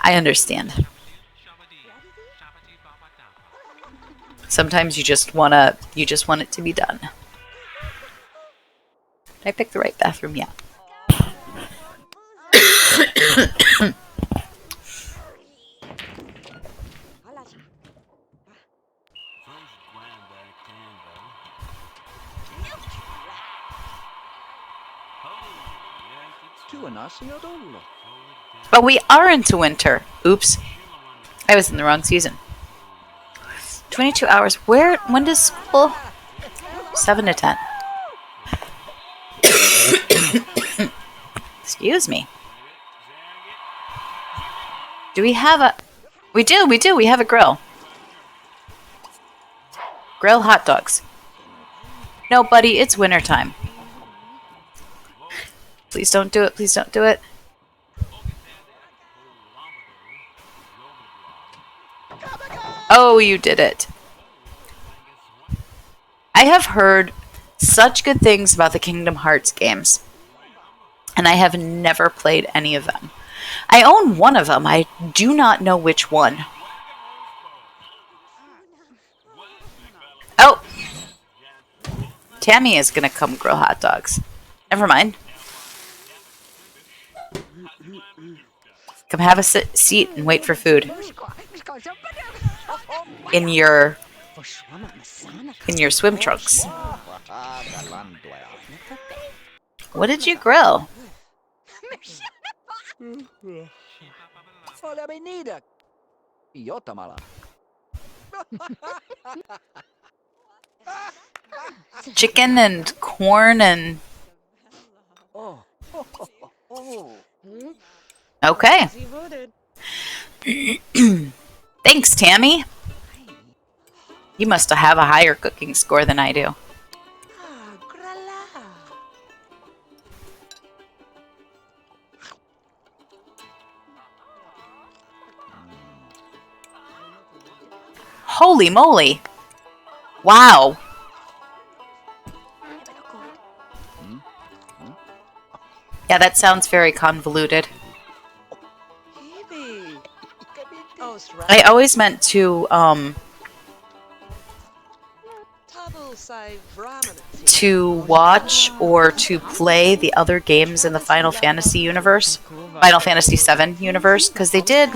I understand. Sometimes you just want it to be done. Did I pick the right bathroom? Yeah. But we are into winter. Oops. I was in the wrong season. 22 hours. When does school? 7 to 10. Excuse me. Do we have a... We do. We have a grill. Grill hot dogs. No, buddy, it's wintertime. Please don't do it. Please don't do it. Oh, you did it. I have heard such good things about the Kingdom Hearts games, and I have never played any of them. I own one of them. I do not know which one. Oh! Tammy is going to come grill hot dogs. Never mind. Come have a seat and wait for food. In your swim trunks. What did you grill? Chicken and corn and... Okay. Thanks, Tammy. You must have a higher cooking score than I do. Holy moly. Wow. Yeah, that sounds very convoluted. I always meant to watch or to play the other games in the Final Fantasy universe, Final Fantasy VII universe, because they did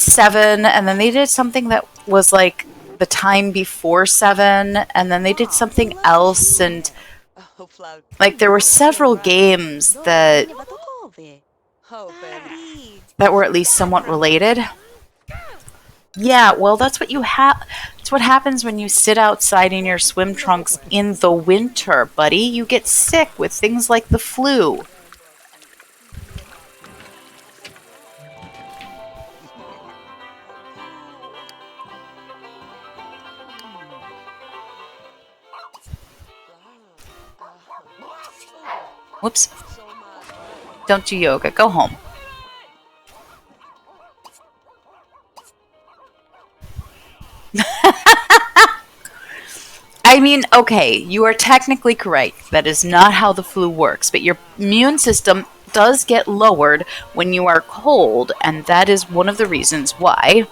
7, and then they did something that was like the time before 7, and then they did something else, and like there were several games that were at least somewhat related. Yeah, well, that's what you have. It's what happens when you sit outside in your swim trunks in the winter, buddy. You get sick with things like the flu. Whoops. Don't do yoga. Go home. I mean, okay, you are technically correct. That is not how the flu works, but your immune system does get lowered when you are cold, and that is one of the reasons why.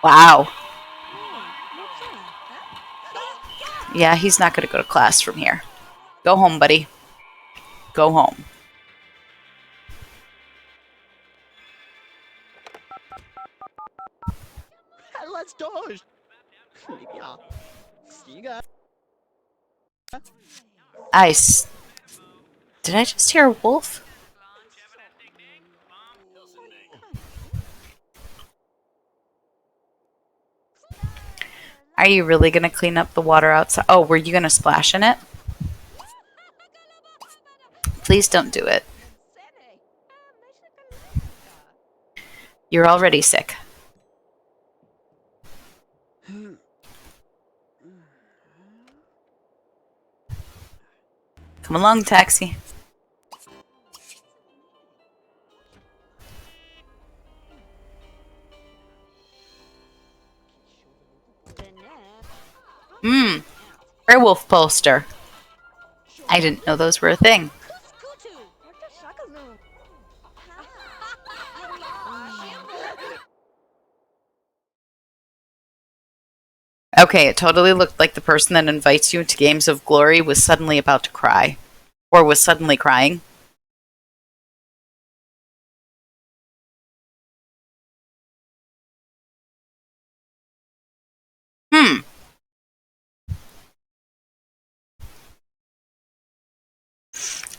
Wow. Yeah, he's not going to go to class from here. Go home, buddy. Go home. Let's dodge. See you guys. Did I just hear a wolf? Are you really going to clean up the water outside? Oh, were you going to splash in it? Please don't do it. You're already sick. Come along, taxi. Werewolf poster. I didn't know those were a thing. Okay, it totally looked like the person that invites you into Games of Glory was suddenly about to cry. Or was suddenly crying.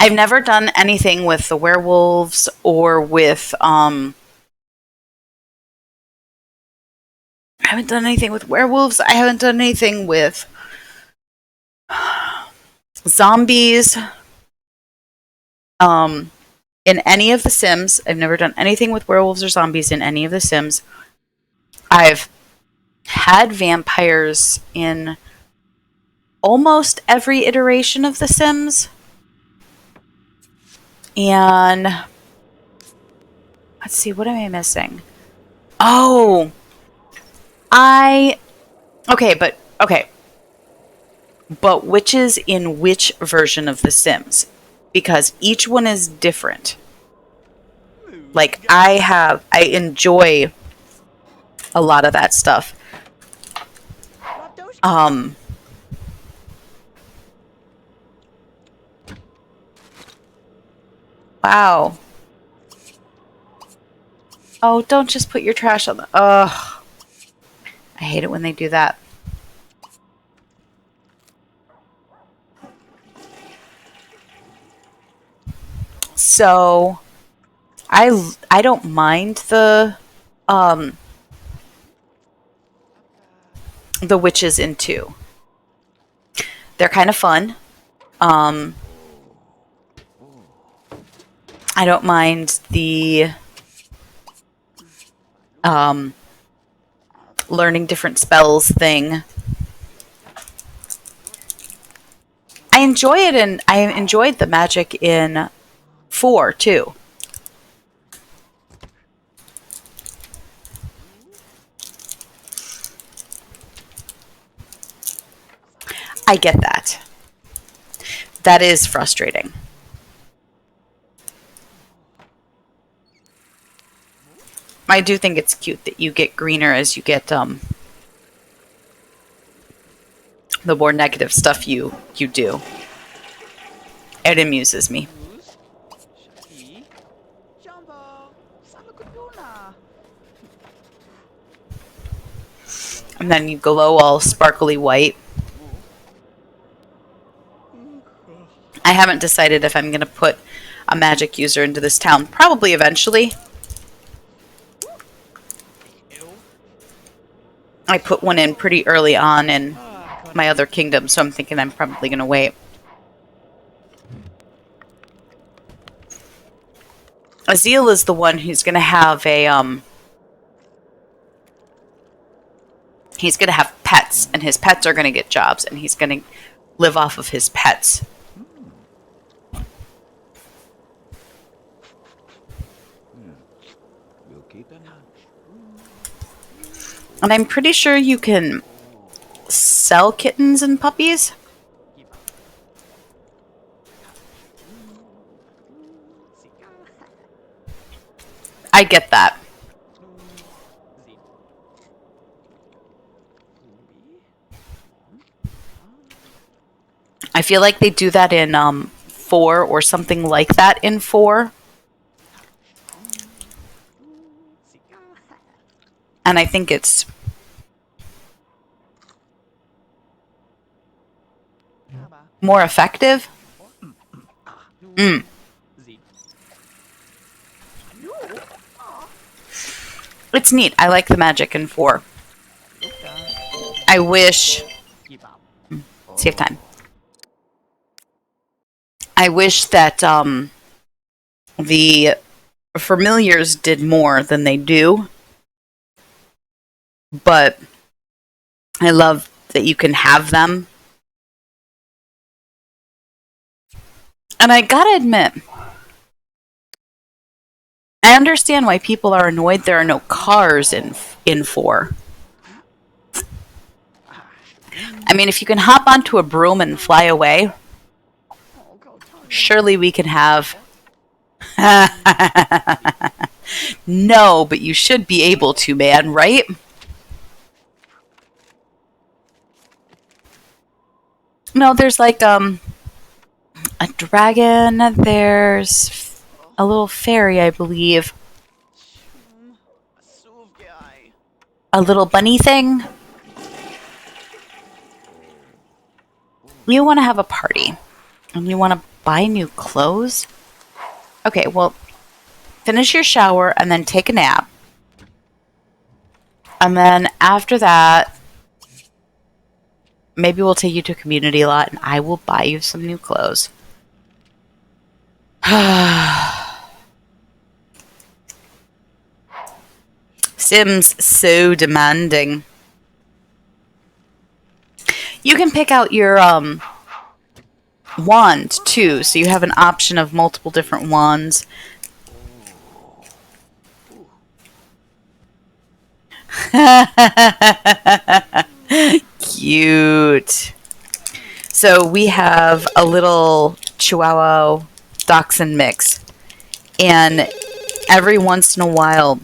I've never done anything with the werewolves or with, I haven't done anything with werewolves. I haven't done anything with zombies. In any of the Sims. I've never done anything with werewolves or zombies in any of the Sims. I've had vampires in almost every iteration of the Sims. And let's see, what am I missing? Oh, okay. But witches in which version of The Sims? Because each one is different. Like, I enjoy a lot of that stuff. Wow. Oh, don't just put your trash on the... Ugh. I hate it when they do that. So, I don't mind the witches in 2. They're kind of fun. I don't mind the learning different spells thing. I enjoy it, and I enjoyed the magic in 4 too. I get that. That is frustrating. I do think it's cute that you get greener as you get the more negative stuff you do. It amuses me. And then you glow all sparkly white. I haven't decided if I'm going to put a magic user into this town. Probably eventually. I put one in pretty early on in my other kingdom, so I'm thinking I'm probably going to wait. Aziel is the one who's going to have a, he's going to have pets, and his pets are going to get jobs, and he's going to live off of his pets. And I'm pretty sure you can sell kittens and puppies. I get that. I feel like they do that in 4 or something like that in 4. And I think more effective. It's neat. I like the magic in 4. I wish... Save time. I wish that the familiars did more than they do. But I love that you can have them. And I gotta admit, I understand why people are annoyed there are no cars in 4. I mean, if you can hop onto a broom and fly away, surely we can have... No, but you should be able to, man, right? No, there's like, a dragon, there's a little fairy, I believe. A little bunny thing. You want to have a party. And you want to buy new clothes? Okay, well, finish your shower and then take a nap. And then after that, maybe we'll take you to a community lot and I will buy you some new clothes. Sims so demanding. You can pick out your wand too, so you have an option of multiple different wands. Cute. So we have a little Chihuahua Dachshund mix, and every once in a while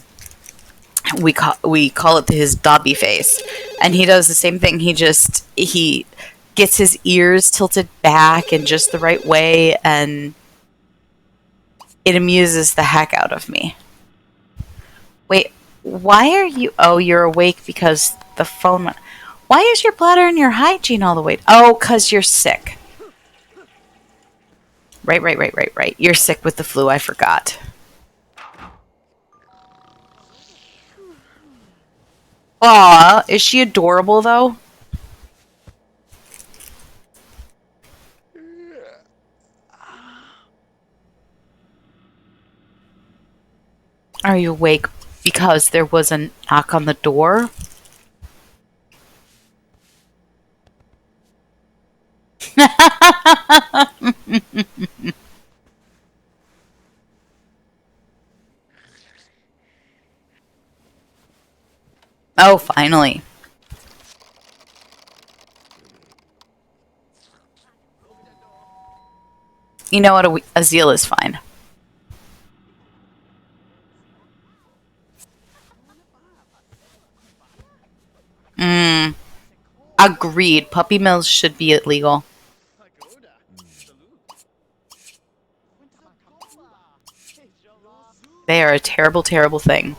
we call it his Dobby face, and he does the same thing. He gets his ears tilted back in just the right way, and it amuses the heck out of me. Wait, why are you... Oh, you're awake because the phone went... Why is your bladder and your hygiene all the way... Oh, because you're sick. Right. You're sick with the flu, I forgot. Aw, is she adorable, though? Are you awake because there was a knock on the door? Oh, finally. You know what? Aziel is fine. Agreed. Puppy mills should be illegal. They are a terrible, terrible thing.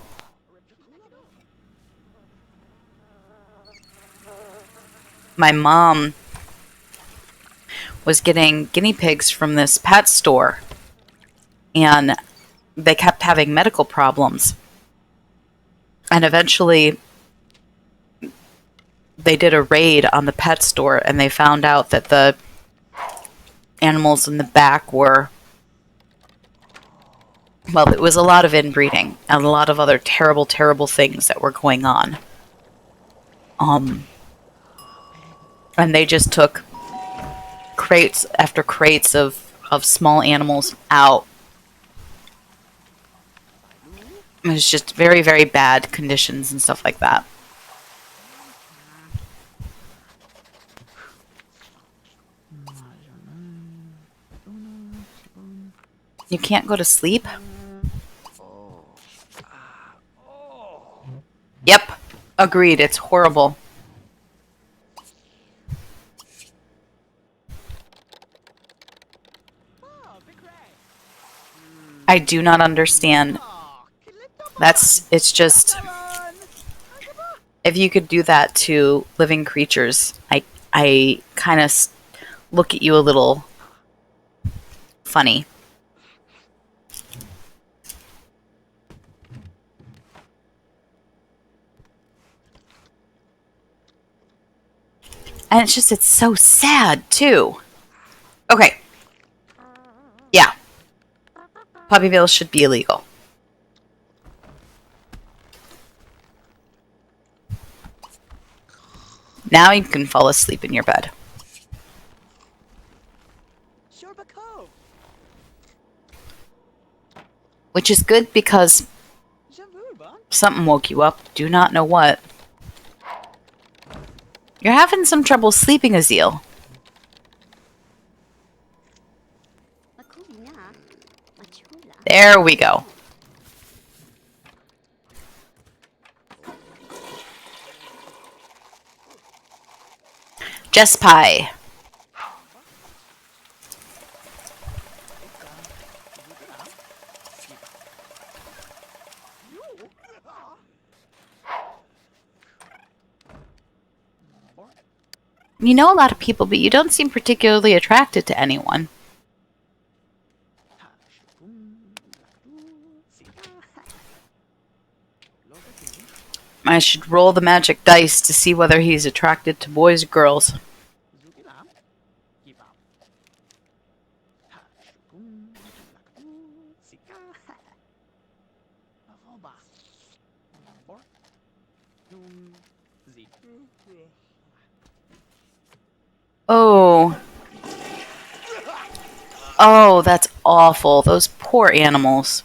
My mom was getting guinea pigs from this pet store, and they kept having medical problems. And eventually, they did a raid on the pet store, and they found out that the animals in the back were... Well, it was a lot of inbreeding and a lot of other terrible, terrible things that were going on. And they just took crates after crates of small animals out. It was just very, very bad conditions and stuff like that. You can't go to sleep? Yep. Agreed. It's horrible. I do not understand. It's just... If you could do that to living creatures, I kind of look at you a little funny. And it's so sad, too. Okay. Yeah. Puppyville should be illegal. Now you can fall asleep in your bed. Which is good because something woke you up. Do not know what. You're having some trouble sleeping, Aziel. There we go. Jess Pie. You know a lot of people, but you don't seem particularly attracted to anyone. I should roll the magic dice to see whether he's attracted to boys or girls. Oh. Oh, that's awful. Those poor animals.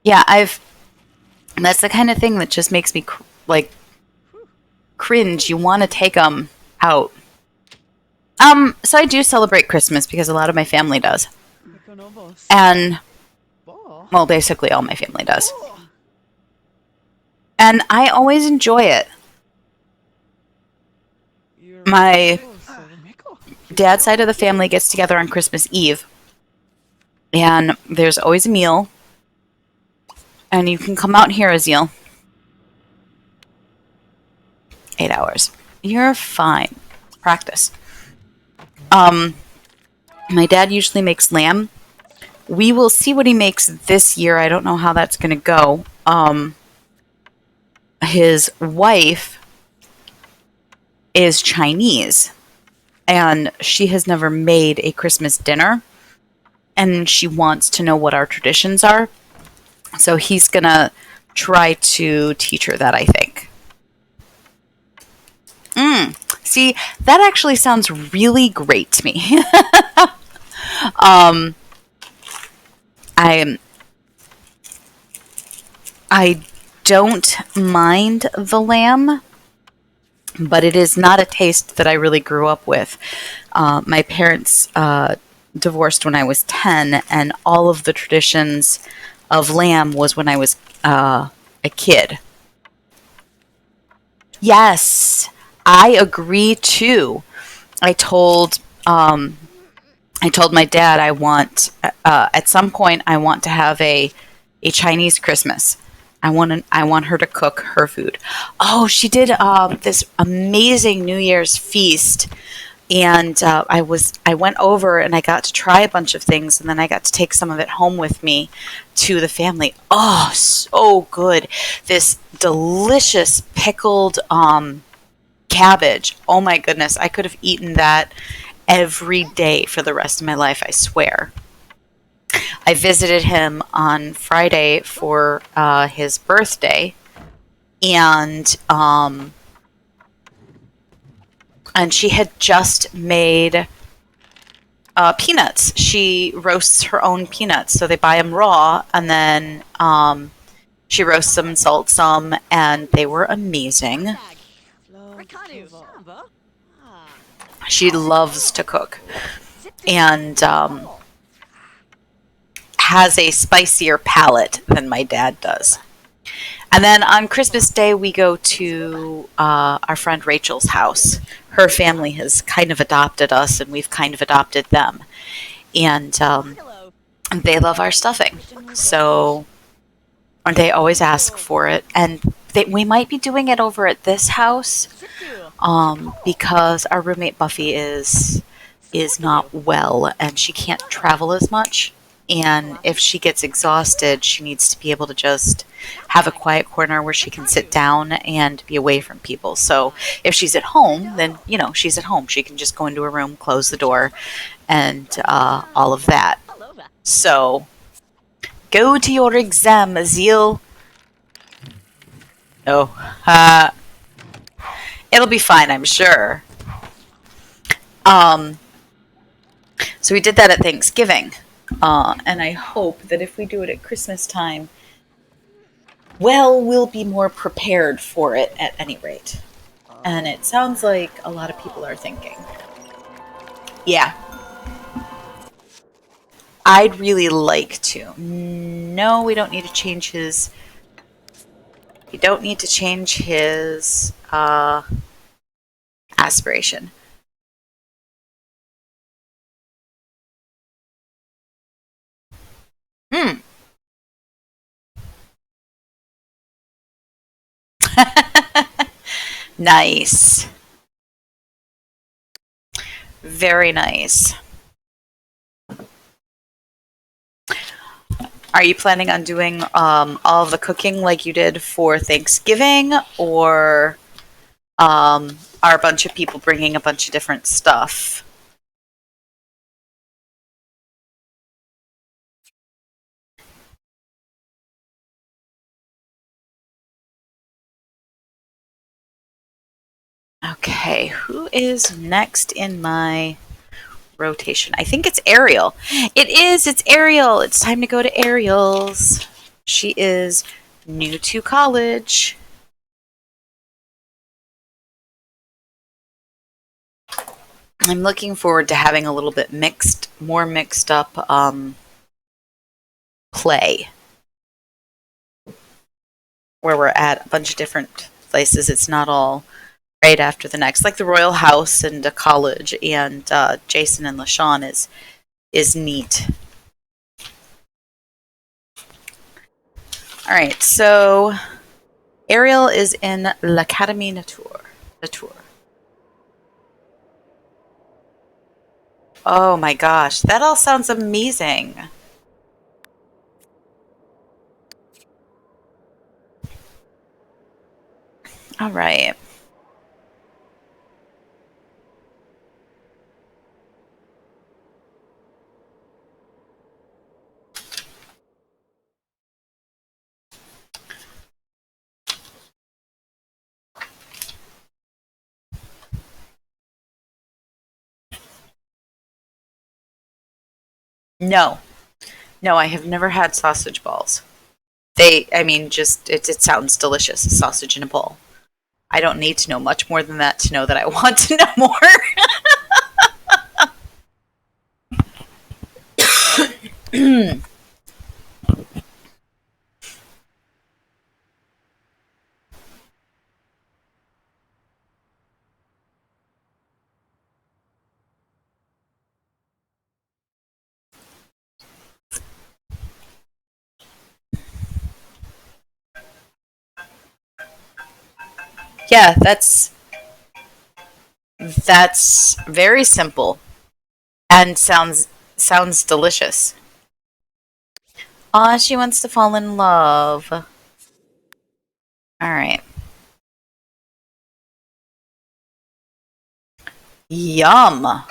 Yeah, that's the kind of thing that just makes me, cringe. You want to take them out. So I do celebrate Christmas because a lot of my family does. And, well, basically all my family does. And I always enjoy it. My dad's side of the family gets together on Christmas Eve. And there's always a meal. And you can come out here, Aziel. 8 hours. You're fine. Practice. My dad usually makes lamb. We will see what he makes this year. I don't know how that's going to go. His wife is Chinese, and she has never made a Christmas dinner, and she wants to know what our traditions are. So he's going to try to teach her that, I think. See, that actually sounds really great to me. I don't mind the lamb, but it is not a taste that I really grew up with. My parents divorced when I was 10, and all of the traditions of lamb was when I was a kid. Yes, I agree too. I told my dad I want at some point I want to have a Chinese Christmas. I want her to cook her food. Oh, she did this amazing New Year's feast, and I went over and I got to try a bunch of things, and then I got to take some of it home with me to the family. Oh, so good! This delicious pickled cabbage. Oh my goodness, I could have eaten that every day for the rest of my life, I swear. I visited him on Friday for his birthday, and she had just made peanuts. She roasts her own peanuts, so they buy them raw, and then she roasts them, salts them, and they were amazing. She loves to cook, and has a spicier palate than my dad does. And then on Christmas Day, we go to our friend Rachel's house. Her family has kind of adopted us, and we've kind of adopted them. And they love our stuffing. So they always ask for it. And we might be doing it over at this house, because our roommate Buffy is not well and she can't travel as much. And if she gets exhausted, she needs to be able to just have a quiet corner where she can sit down and be away from people. So if she's at home, then, you know, she's at home. She can just go into her room, close the door, and all of that. So go to your exam, Aziel. Oh, it'll be fine, I'm sure. So we did that at Thanksgiving. And I hope that if we do it at Christmas time, well, we'll be more prepared for it at any rate. And it sounds like a lot of people are thinking. Yeah. I'd really like to. No, we don't need to change his... We don't need to change his aspiration. Hmm. Nice. Very nice. Are you planning on doing all the cooking like you did for Thanksgiving, or are a bunch of people bringing a bunch of different stuff? Okay, who is next in my rotation? I think it's Ariel. It is! It's Ariel! It's time to go to Ariel's. She is new to college. I'm looking forward to having a little bit more mixed up play, where we're at a bunch of different places. It's not all right after the next, like the Royal House and a college, and Jason and LaShawn is neat. All right, so Ariel is in l'Académie Nature. Oh my gosh, that all sounds amazing. All right. No, no, I have never had sausage balls. I mean, just it sounds delicious. A sausage in a bowl. I don't need to know much more than that to know that I want to know more. Yeah, that's very simple and sounds delicious. Aw, she wants to fall in love. All right. Yum.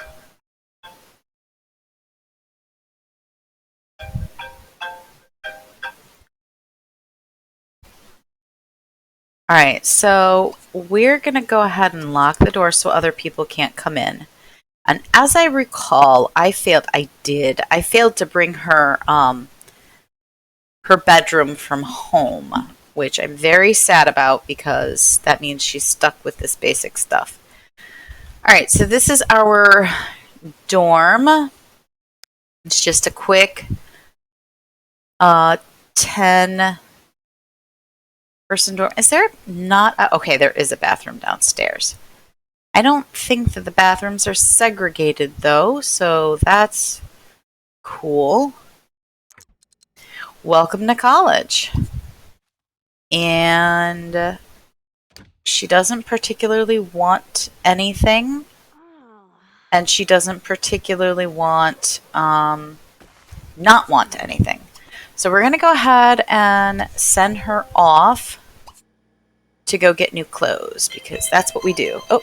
All right, so we're going to go ahead and lock the door so other people can't come in. And as I recall, I failed to bring her her bedroom from home, which I'm very sad about because that means she's stuck with this basic stuff. All right, so this is our dorm. It's just a quick 10 person dorm. Is there not okay, there is a bathroom downstairs. I don't think that the bathrooms are segregated though, so that's cool. Welcome to college. And She doesn't particularly want anything, and she doesn't particularly want not want anything. So we're going to go ahead and send her off to go get new clothes because that's what we do. Oh,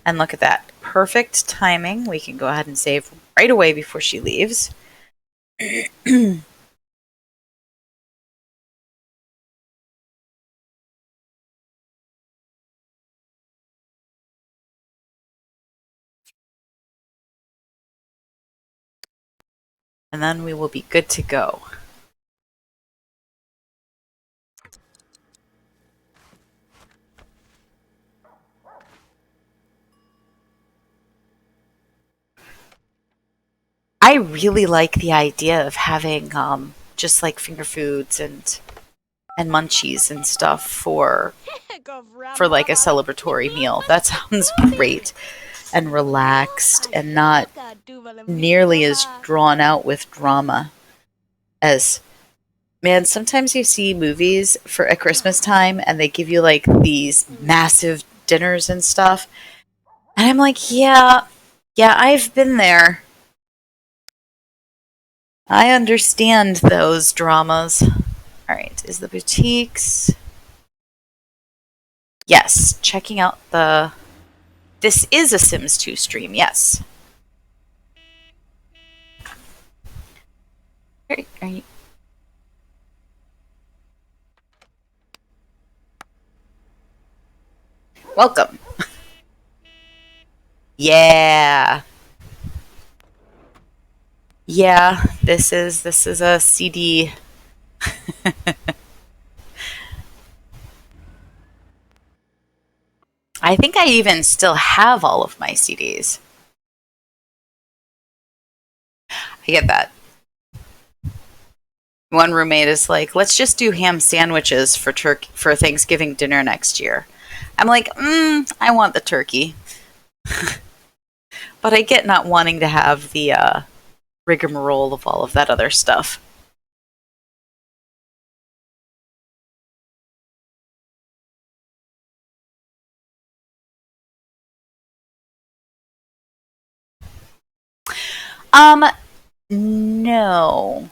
and look at that. Perfect timing. We can go ahead and save right away before she leaves. And then we will be good to go. I really like the idea of having just like finger foods and munchies and stuff for like a celebratory meal. That sounds great and relaxed and not nearly as drawn out with drama as man, sometimes you see movies for at Christmas time and they give you like these massive dinners and stuff. And I'm like, yeah, I've been there. I understand those dramas. All right, is the boutiques? Yes, checking out the. This is a Sims 2 stream, yes. Are you... Welcome. Yeah. Yeah, this is a CD. I think I even still have all of my CDs. I get that. One roommate is like, "Let's just do ham sandwiches for Thanksgiving dinner next year." I'm like, I want the turkey, but I get not wanting to have the rigmarole of all of that other stuff. Um, no.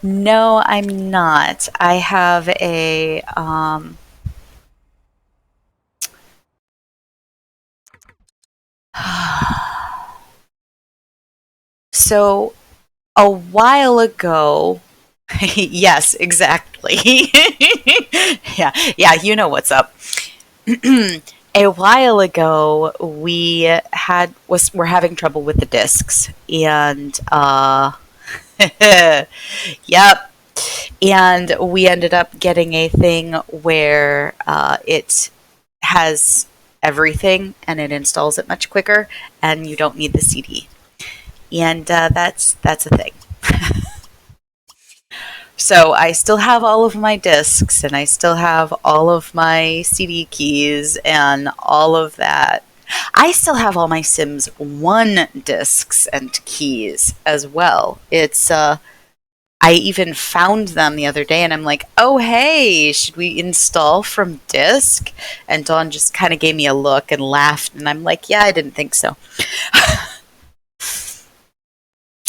No, I'm not. I have a so a while ago, yes, exactly. Yeah, you know what's up. A while ago, we're having trouble with the discs, and yep, and we ended up getting a thing where it has everything and it installs it much quicker, and you don't need the CD, and that's a thing. So I still have all of my discs and I still have all of my CD keys and all of that. I still have all my Sims 1 discs and keys as well. I even found them the other day and I'm like, oh, hey, should we install from disk? And Dawn just kind of gave me a look and laughed. And I'm like, yeah, I didn't think so.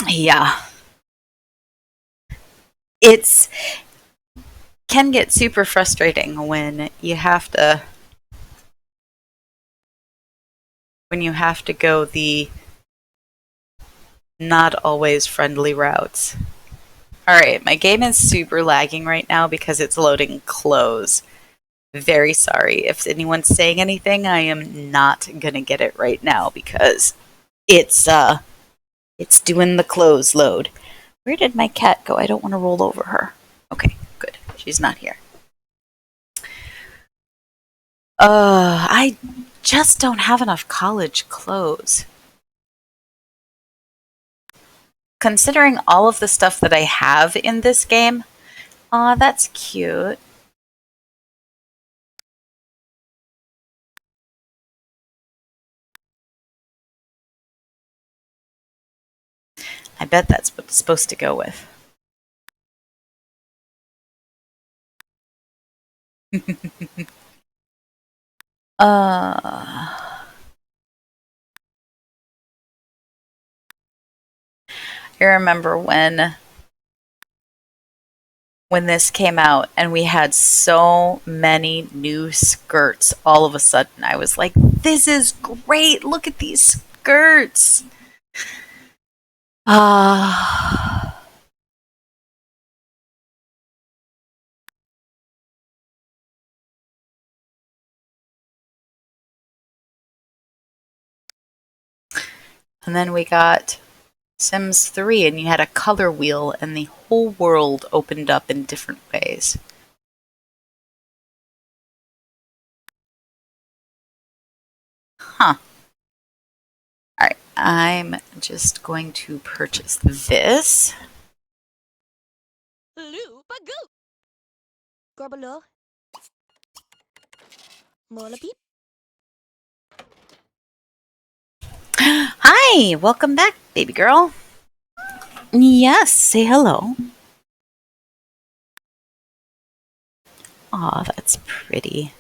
Yeah. It's can get super frustrating when you have to go the not always friendly routes. Alright, my game is super lagging right now because it's loading clothes. Very sorry. If anyone's saying anything, I am not gonna get it right now because it's doing the clothes load. Where did my cat go? I don't want to roll over her. Okay, good. She's not here. I just don't have enough college clothes. Considering all of the stuff that I have in this game, aw, that's cute. I bet that's what it's supposed to go with. I remember when this came out and we had so many new skirts all of a sudden. I was like, this is great. Look at these skirts. Ah. And then we got Sims 3 and you had a color wheel and the whole world opened up in different ways. Huh. Alright, I'm just going to purchase this. Hi, welcome back, baby girl. Yes, say hello. Aw, that's pretty.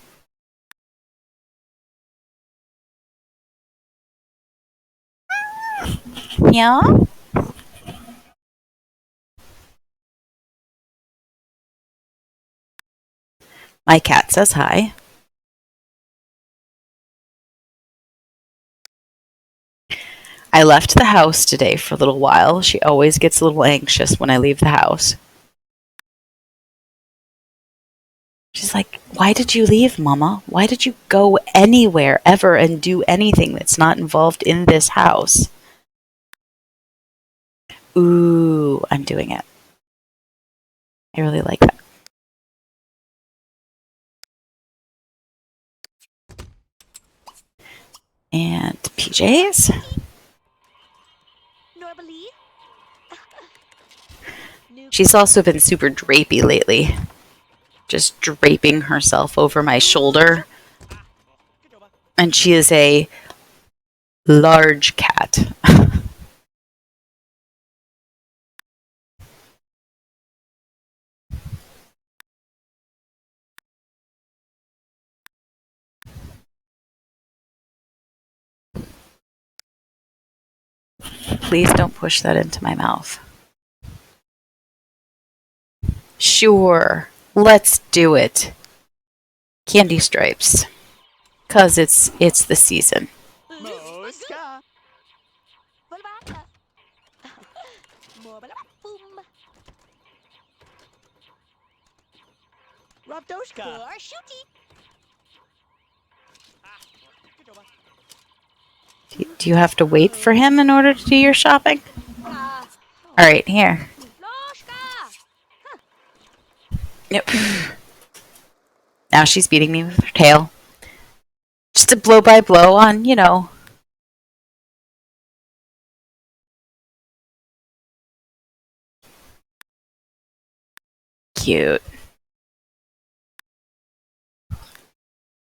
Yeah? My cat says hi. I left the house today for a little while. She always gets a little anxious when I leave the house. She's like, why did you leave, Mama? Why did you go anywhere ever and do anything that's not involved in this house? Ooh, I'm doing it. I really like that. And PJs. She's also been super drapey lately. Just draping herself over my shoulder. And she is a large cat. Please don't push that into my mouth. Sure, let's do it. Candy stripes. 'Cause it's the season. Do you have to wait for him in order to do your shopping? Alright, here. Yep. Now she's beating me with her tail. Just a blow by blow on, you know. Cute.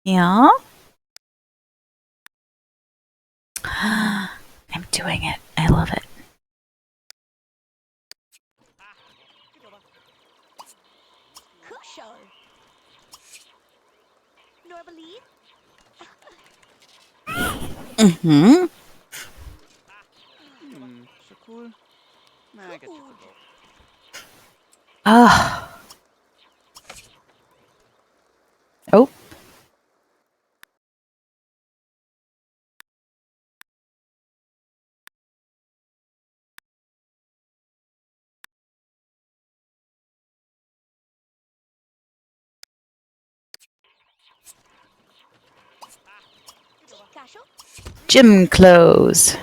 Yeah? I'm doing it. I love it. Mm-hmm. Ah. Oh. Gym clothes.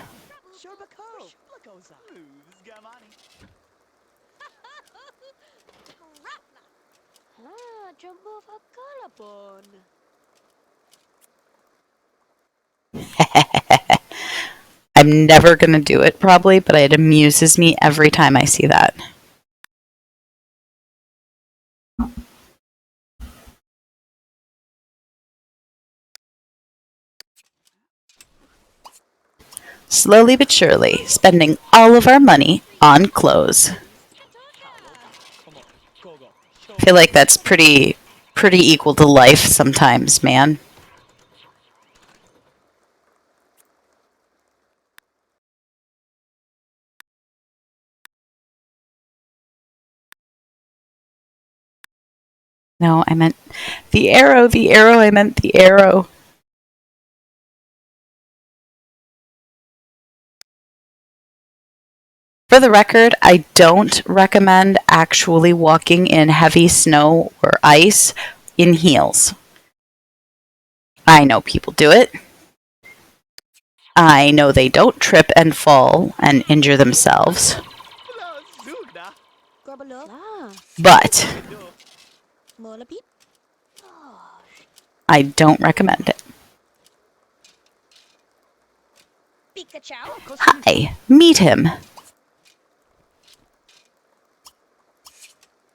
I'm never gonna do it probably, but it amuses me every time I see that. Slowly but surely, spending all of our money on clothes. I feel like that's pretty pretty equal to life sometimes, man. No, I meant the arrow, I meant the arrow. For the record, I don't recommend actually walking in heavy snow or ice in heels. I know people do it. I know they don't trip and fall and injure themselves. But I don't recommend it. Hi, meet him.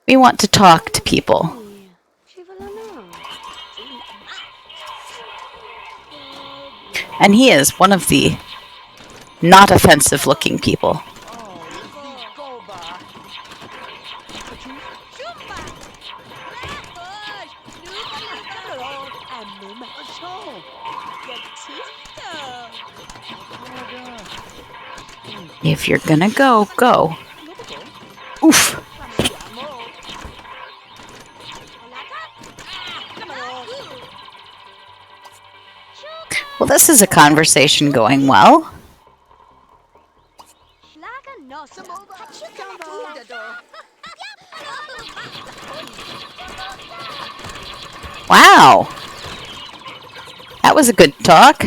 We want to talk to people. And he is one of the not offensive looking people. If you're gonna go, go. Oof. Well, this is a conversation going well. Wow. That was a good talk.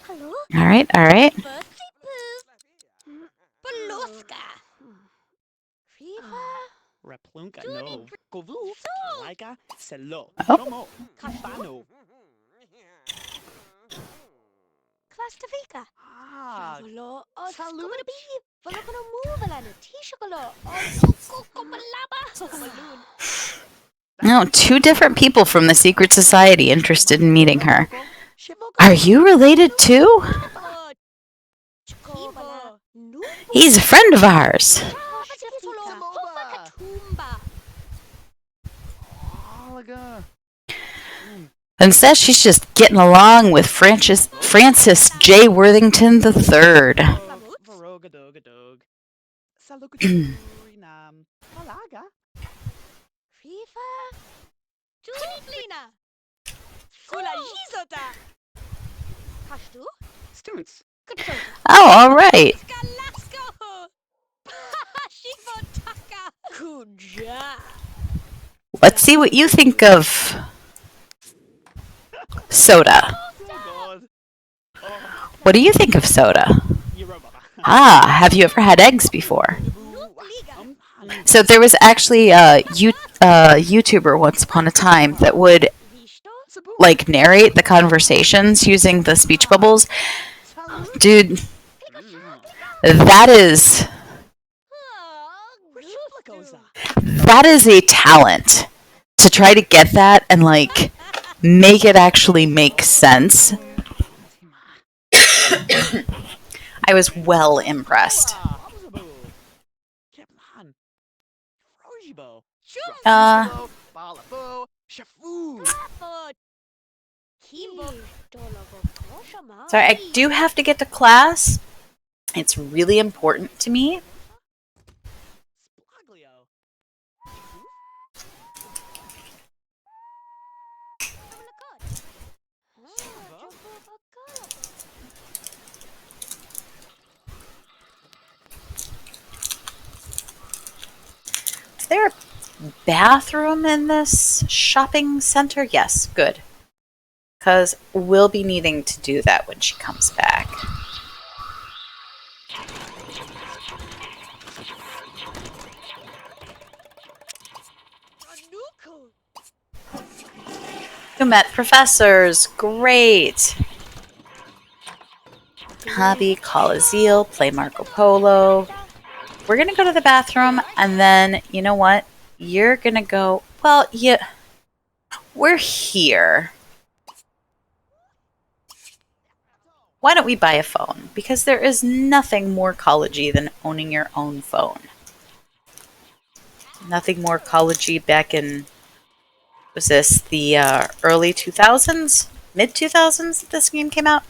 All right, all right. No, two different people from the secret society interested in meeting her. Are you related too? He's a friend of ours. And says she's just getting along with Francis J. Worthington III. Oh, all right. Let's see what you think of soda. What do you think of soda? Ah, have you ever had eggs before? So there was actually a YouTuber once upon a time that would like narrate the conversations using the speech bubbles. Dude, that is a talent to try to get that and like make it actually make sense. I was well impressed. Sorry, I do have to get to class. It's really important to me. Is there a bathroom in this shopping center? Yes, good. Because we'll be needing to do that when she comes back. You met professors. Great. Hobby, call Aziel, play Marco Polo. We're going to go to the bathroom, and then, you know what? You're going to go... Well, We're here. Why don't we buy a phone? Because there is nothing more collegey than owning your own phone. Nothing more collegey back in, was this the early 2000s? Mid 2000s that this game came out?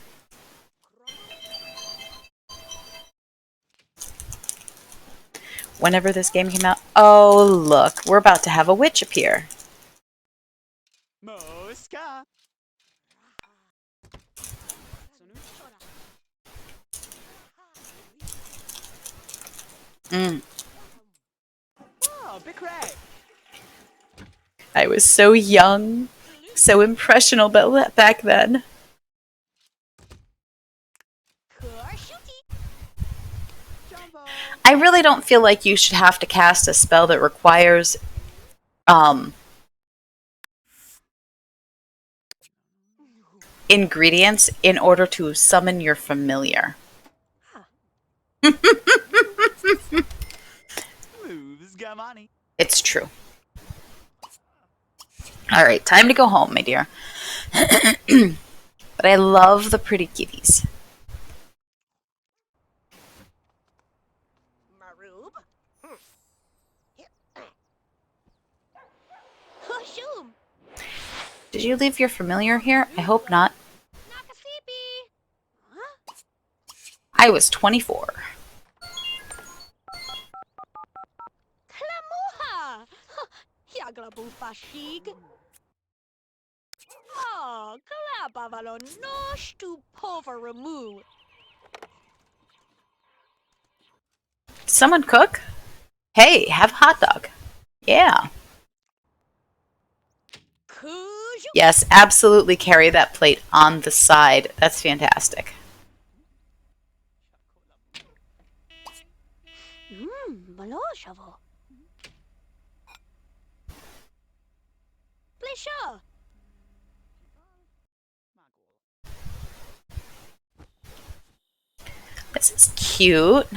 Whenever this game came out. Oh, look, we're about to have a witch appear. I was so young, so impressionable back then. I really don't feel like you should have to cast a spell that requires ingredients in order to summon your familiar. It's true. All right, time to go home, my dear. But I love the pretty kitties. Did you leave your familiar here? I hope not. I was 24. Someone cook? Hey, have a hot dog. Yeah. Yes, absolutely carry that plate on the side. That's fantastic. This is cute.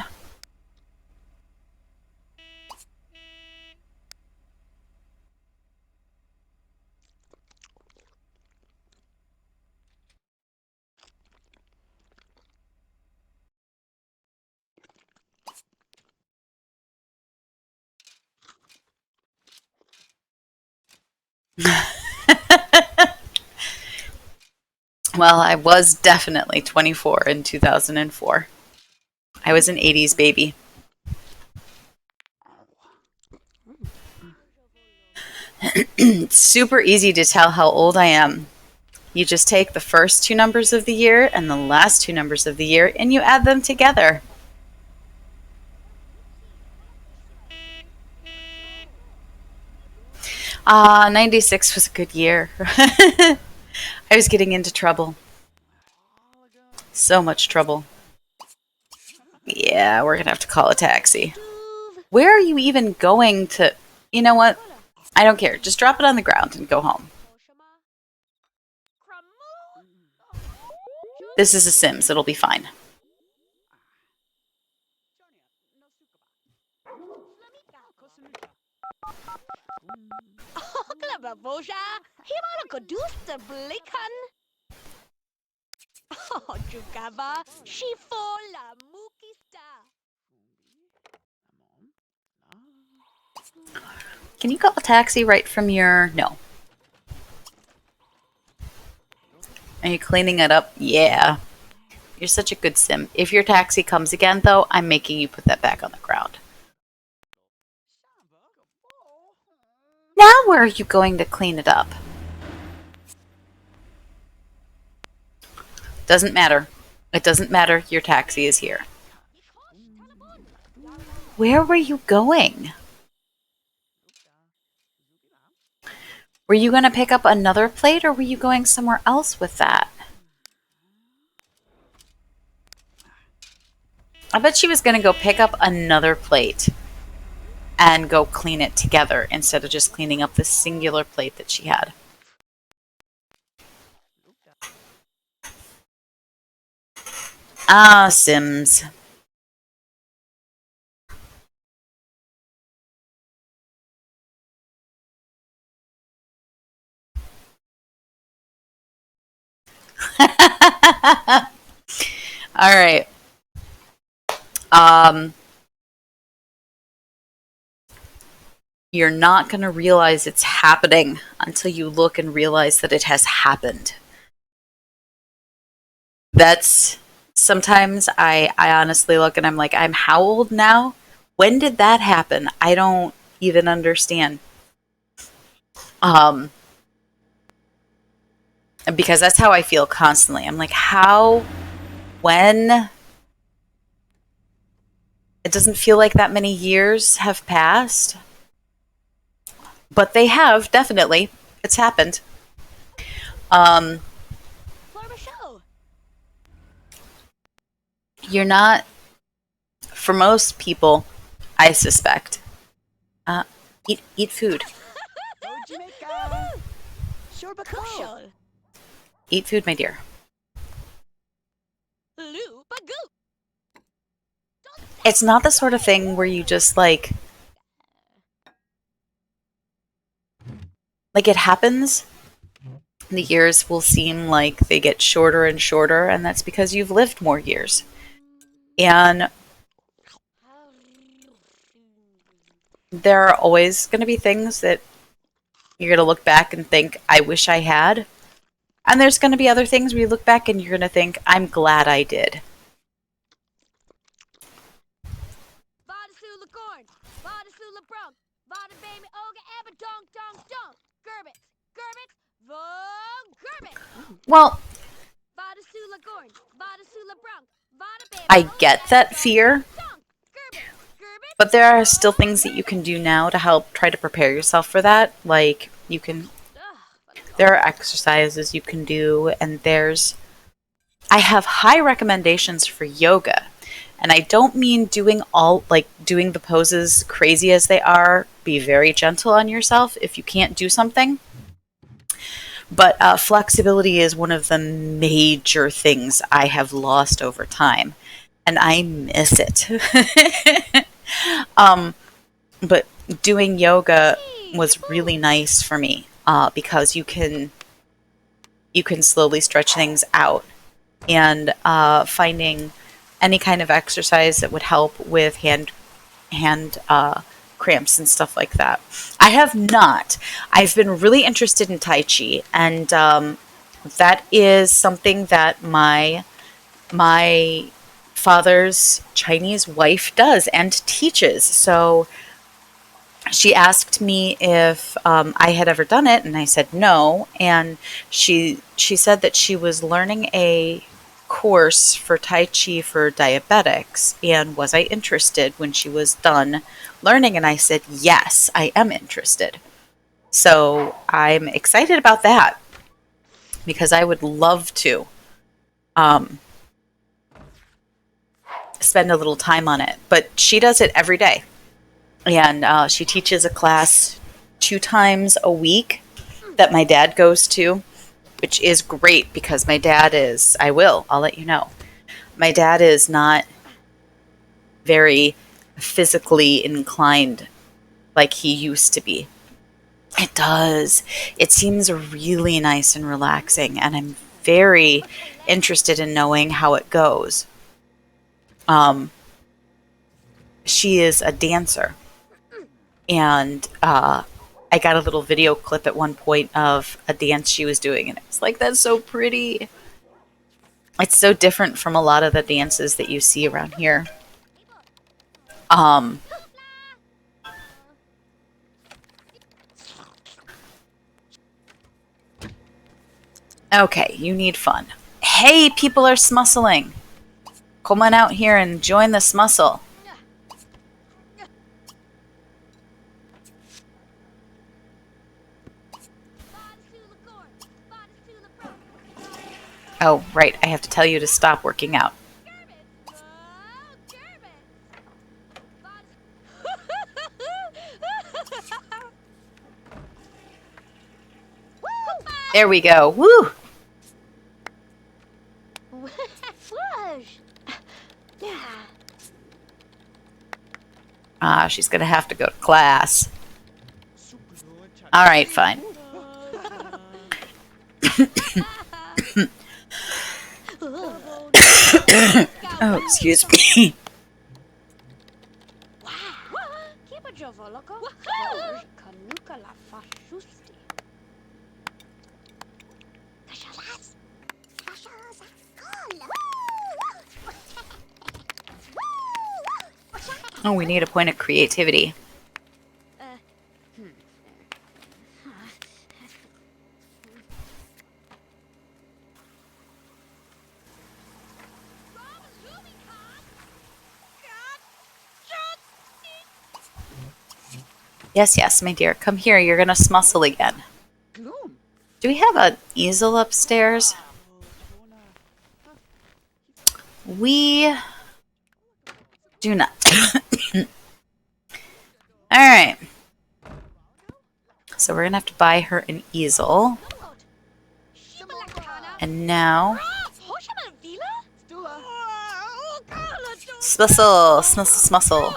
Well, I was definitely 24 in 2004. I was an 80s baby. It's super easy to tell how old I am. You just take the first two numbers of the year and the last two numbers of the year and you add them together. Ah, 96 was a good year. I was getting into trouble. So much trouble. Yeah, we're gonna have to call a taxi. Where are you even going to... You know what? I don't care. Just drop it on the ground and go home. This is a Sims. It'll be fine. Can you call a taxi right from your... No. Are you cleaning it up? Yeah. You're such a good sim. If your taxi comes again, though, I'm making you put that back on the ground. Now where are you going to clean it up? Doesn't matter. It doesn't matter. Your taxi is here. Where were you going? Were you going to pick up another plate or were you going somewhere else with that? I bet she was going to go pick up another plate and go clean it together instead of just cleaning up the singular plate that she had. Ah, Sims. All right. Um, you're not going to realize it's happening until you look and realize that it has happened. That's sometimes I honestly look and I'm like, I'm how old now? When did that happen? I don't even understand. Um, because that's how I feel constantly. I'm like, how, when? It doesn't feel like that many years have passed, but they have, definitely. It's happened. Um, you're not, for most people, I suspect, uh, eat food. Eat food, my dear. It's not the sort of thing where you just like it happens. The years will seem like they get shorter and shorter, and that's because you've lived more years. And there are always going to be things that you're going to look back and think, I wish I had. And there's going to be other things where you look back and you're going to think, I'm glad I did. Well, I get that fear, but there are still things that you can do now to help try to prepare yourself for that. Like, there are exercises you can do, and I have high recommendations for yoga. And I don't mean doing the poses crazy as they are. Be very gentle on yourself if you can't do something. But flexibility is one of the major things I have lost over time, and I miss it. But doing yoga was really nice for me because you can slowly stretch things out, and finding any kind of exercise that would help with hand cramps and stuff like that. I have not. I've been really interested in Tai Chi, and that is something that my father's Chinese wife does and teaches. So she asked me if I had ever done it, and I said no. And she said that she was learning a course for Tai Chi for diabetics, and was I interested when she was done learning? And I said yes, I am interested. So I'm excited about that because I would love to um, spend a little time on it. But she does it every day. And she teaches a class 2 times a week that my dad goes to, which is great because my dad is, I'll let you know, my dad is not very physically inclined like he used to be. It does. It seems really nice and relaxing, and I'm very interested in knowing how it goes. Um, she is a dancer, and I got a little video clip at one point of a dance she was doing, and it was like, that's so pretty. It's so different from a lot of the dances that you see around here. Um, okay, you need fun. Hey, people are smussling. Come on out here and join the smussle. Oh, right, I have to tell you to stop working out. There we go. Woo! She's gonna have to go to class. Alright, fine. Oh, excuse me. Oh, we need a point of creativity. Yes, yes, my dear. Come here. You're gonna smussle again. Do we have an easel upstairs? We do not. Alright. So we're gonna have to buy her an easel. And now... Smussle! Smussle, smussle.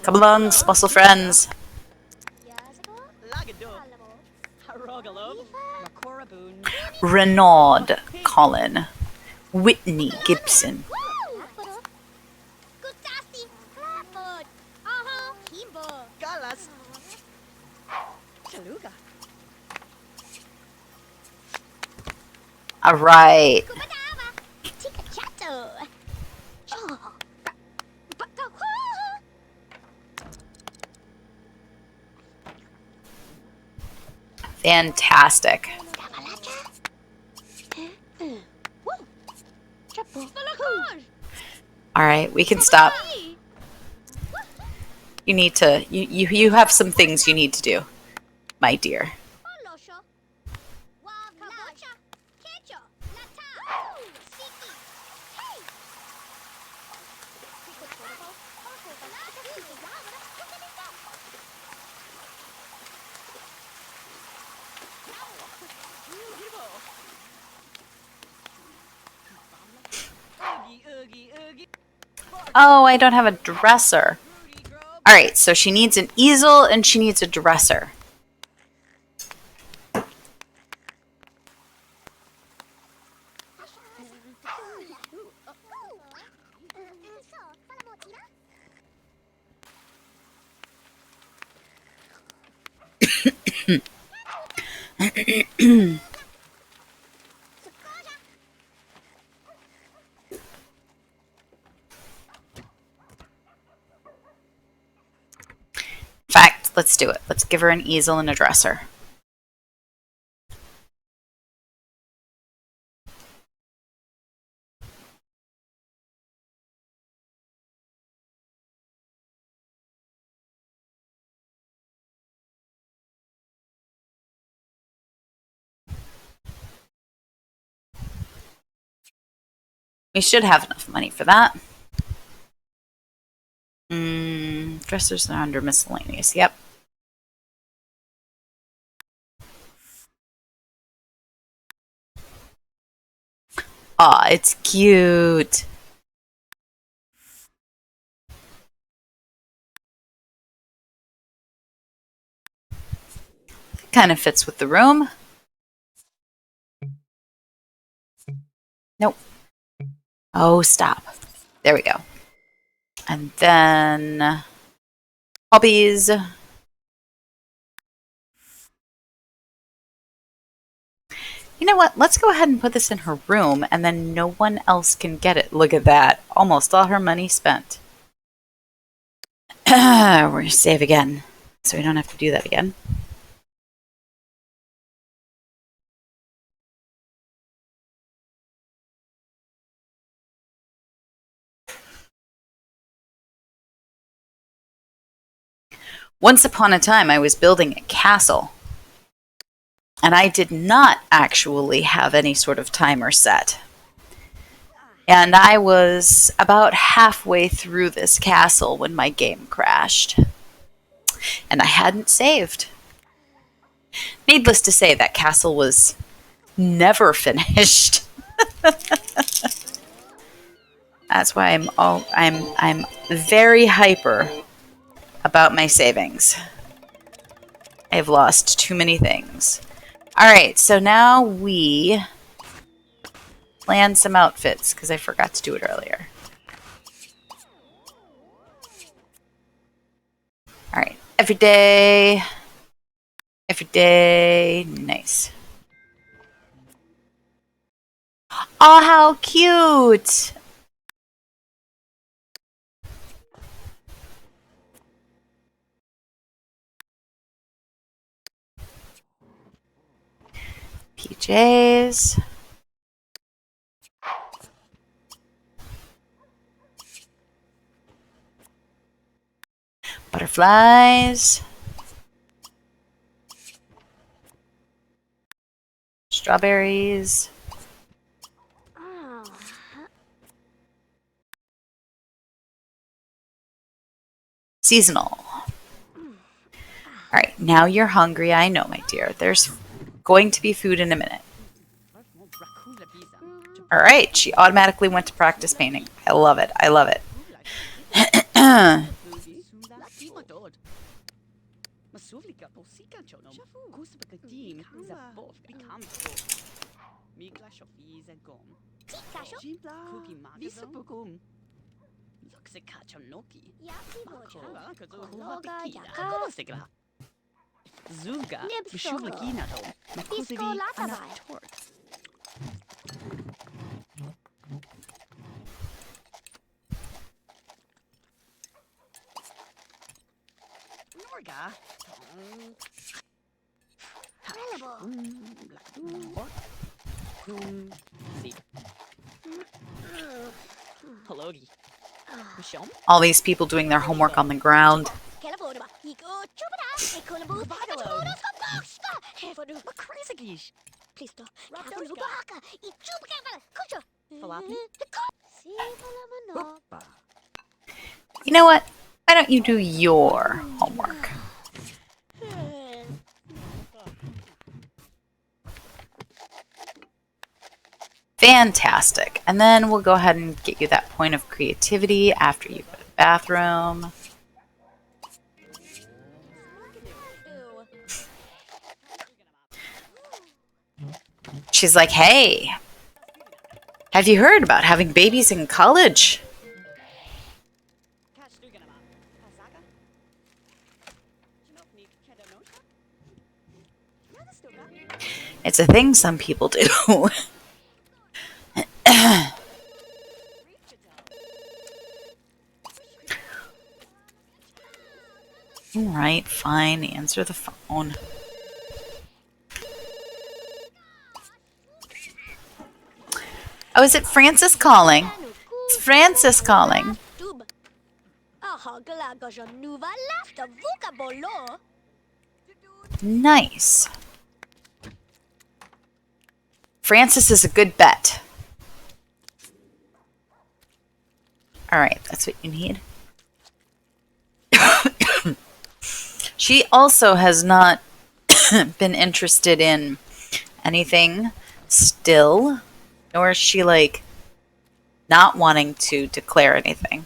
Come along, smussle friends. Renaud Colin. Whitney Gibson. All right. Fantastic. All right, we can stop. You need to. You have some things you need to do, my dear. Oh, I don't have a dresser. Alright, so she needs an easel and she needs a dresser. In fact, let's do it. Let's give her an easel and a dresser. We should have enough money for that. Dressers are under miscellaneous. Yep. Aw, it's cute. Kind of fits with the room. Nope. Oh, stop. There we go. And then hobbies. You know what? Let's go ahead and put this in her room, and then no one else can get it. Look at that. Almost all her money spent. We're going to save again, so we don't have to do that again. Once upon a time, I was building a castle. And I did not actually have any sort of timer set. And I was about halfway through this castle when my game crashed. And I hadn't saved. Needless to say, that castle was never finished. That's why I'm very hyper about my savings. I've lost too many things. Alright, so now we plan some outfits, because I forgot to do it earlier. Alright, every day, nice. Oh, how cute! PJs. Butterflies. Strawberries. Seasonal. Alright, now you're hungry, I know, my dear. There's going to be food in a minute. Alright, she automatically went to practice painting. I love it. I love it. All these people doing their homework on the ground. You know what? Why don't you do your homework? Fantastic. And then we'll go ahead and get you that point of creativity after you go to the bathroom. She's like, hey, have you heard about having babies in college? It's a thing some people do. Alright, fine. Answer the phone. Oh, is it Francis calling? It's Francis calling. Nice. Francis is a good bet. Alright, that's what you need. She also has not been interested in anything still, nor is she, like, not wanting to declare anything.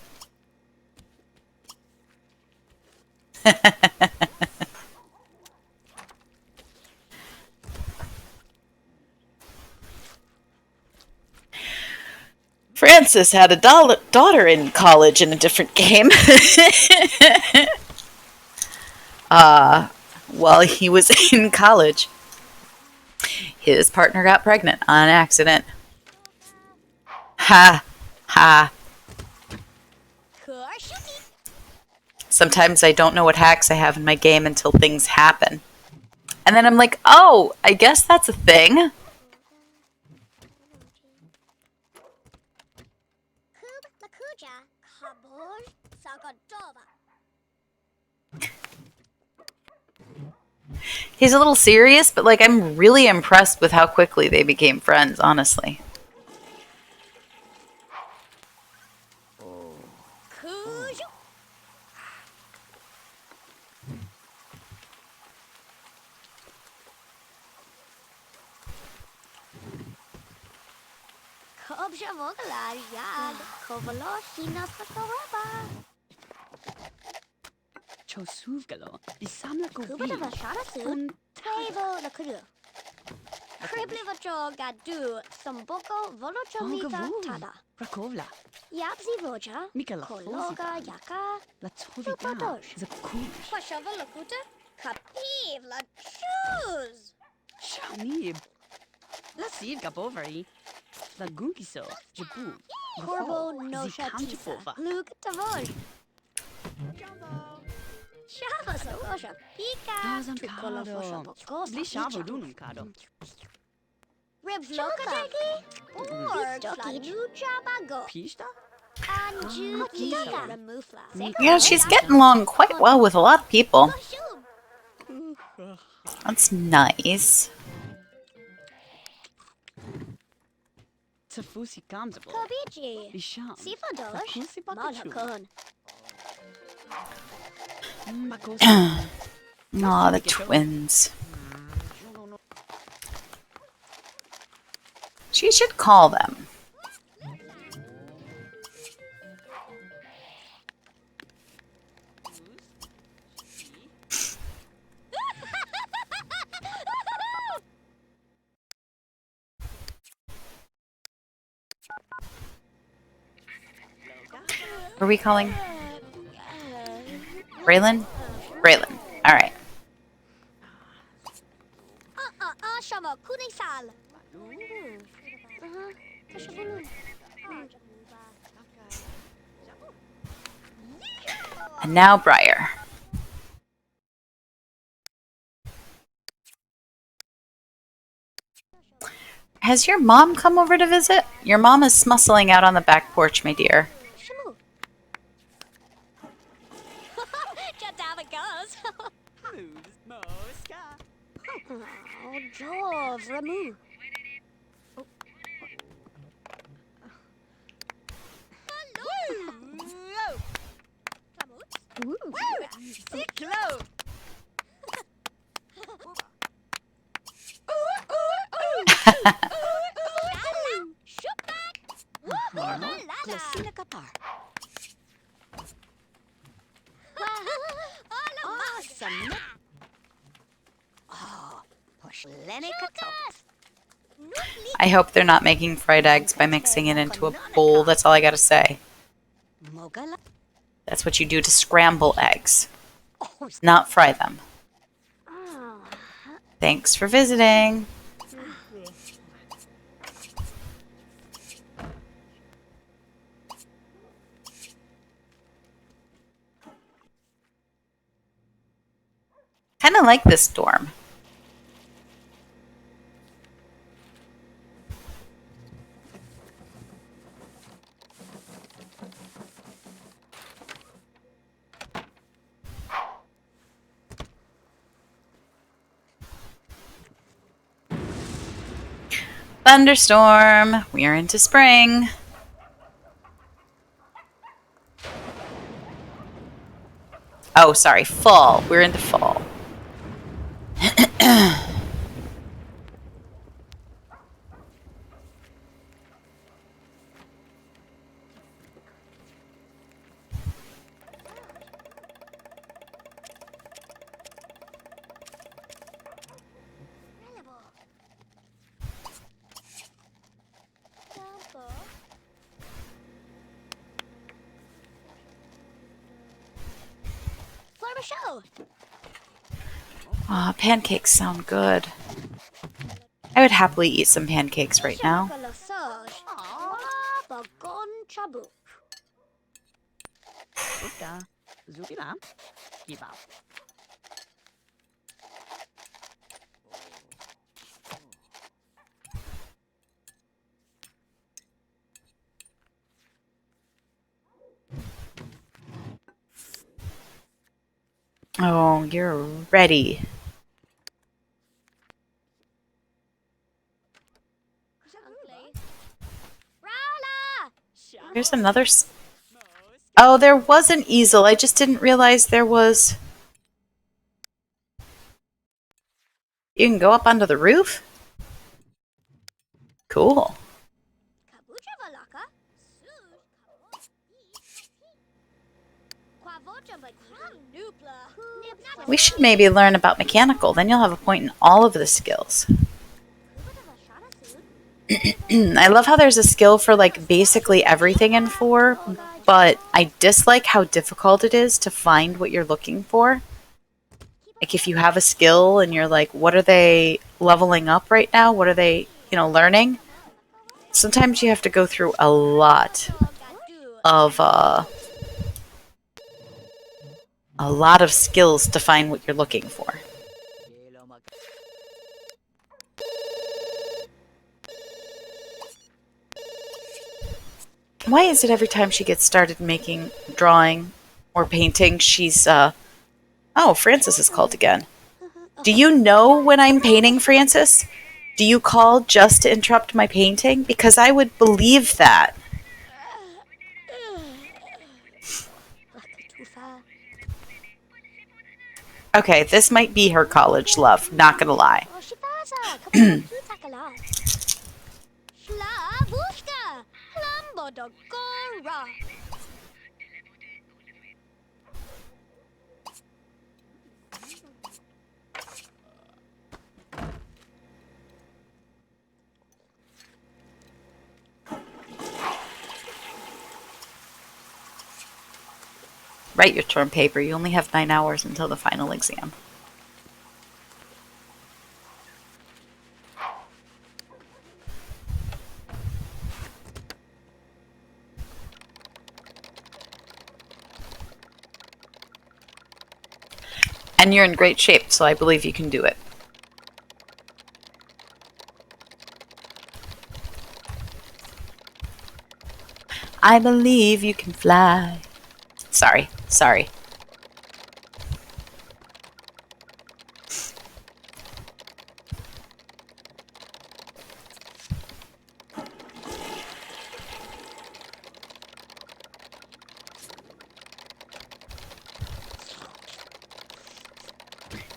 Francis had a daughter in college in a different game. While he was in college, his partner got pregnant on accident. Ha! Ha! Sometimes I don't know what hacks I have in my game until things happen. And then I'm like, oh, I guess that's a thing. He's a little serious, but, like, I'm really impressed with how quickly they became friends, honestly. Chosuvgalo, isamla go Kriblivacho gadu, Samboko, Volochovika, Tada. Rakovla, Yapsi Voja, Mikala Kologa, Yaka, La Tovida, the Kush, Pashava Lakuta, Kapiv, La Choose. Shanib, La Siv Gabovari, La Gunkiso, Jabu, Corbo no Shatisa, Luke Tavoj. Shava Sokosha, Pika, Tricola Fosha Bokos, Blishavo Dunum Cado, Ribs Lokadagi, or Flanu Jabago, Pista, Anju Kika, Mufla. Yeah, she's getting along quite well with a lot of people. That's nice. Tafusi Gamzable, Kabiji, Bisham, Sifadosh, Takusi Bakachu, Malakon. Makos, Aw, the twins. She should call them. Are we calling? Braylon? Braylon. Alright. Shama Kunisal. And now Briar. Has your mom come over to visit? Your mom is smussling out on the back porch, my dear. Shamu. Just how it goes. Oh, Jove, Ramu. I hope they're not making fried eggs by mixing it into a bowl. That's all I gotta say. That's what you do to scramble eggs, not fry them. Thanks for visiting. Kind of like this dorm. Thunderstorm. We are into spring. Oh, sorry, fall. We're into fall. Show. Aw, pancakes sound good. I would happily eat some pancakes right now. Zubila, give up. Oh, you're ready. There's another... Oh, there was an easel. I just didn't realize there was... You can go up onto the roof? Cool. We should maybe learn about mechanical, then you'll have a point in all of the skills. I love how there's a skill for like basically everything in 4, but I dislike how difficult it is to find what you're looking for. Like if you have a skill and you're like, what are they leveling up right now? What are they, learning? Sometimes you have to go through a lot of skills to find what you're looking for. Why is it every time she gets started drawing, or painting, she's, oh, Francis is called again. Do you know when I'm painting, Francis? Do you call just to interrupt my painting? Because I would believe that. Okay, this might be her college love, not gonna lie. Write your term paper. You only have 9 hours until the final exam. And you're in great shape, so I believe you can do it. I believe you can fly. Sorry.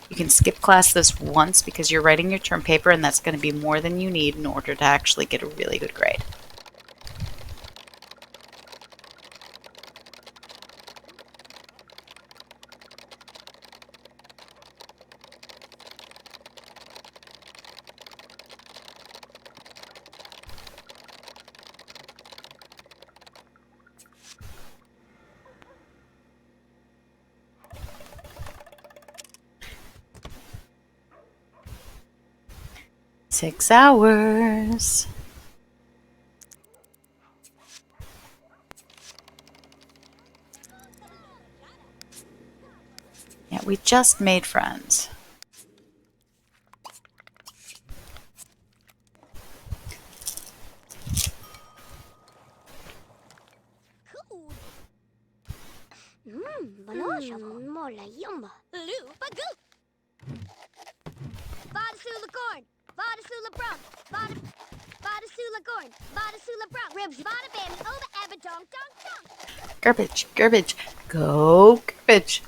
You can skip class this once because you're writing your term paper, and that's going to be more than you need in order to actually get a really good grade. Six hours. Yeah, we just made friends. Garbage, go garbage.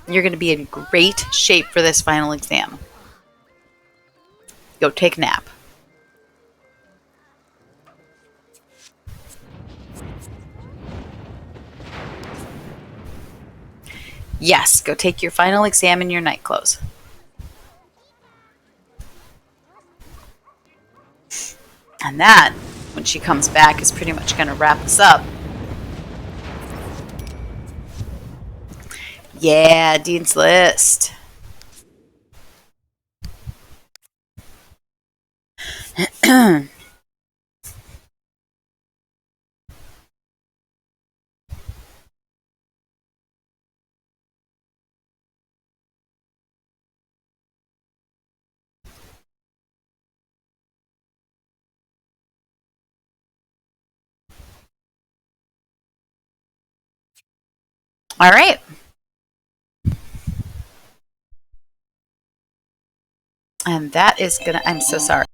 You're going to be in great shape for this final exam. Go take a nap. Yes, go take your final exam in your night clothes. And that, when she comes back, is pretty much going to wrap us up. Yeah, Dean's List. All right. And that is gonna, I'm so sorry.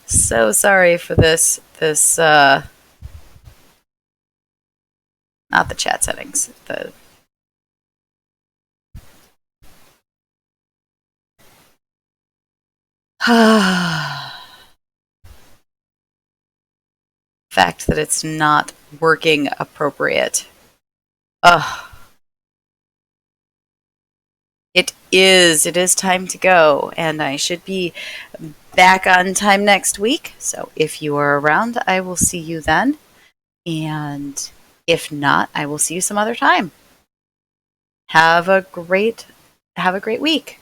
So sorry for this, not the chat settings, the fact that it's not working appropriate. Ugh. It is time to go, and I should be back on time next week. So if you are around, I will see you then. And if not, I will see you some other time. Have a great week.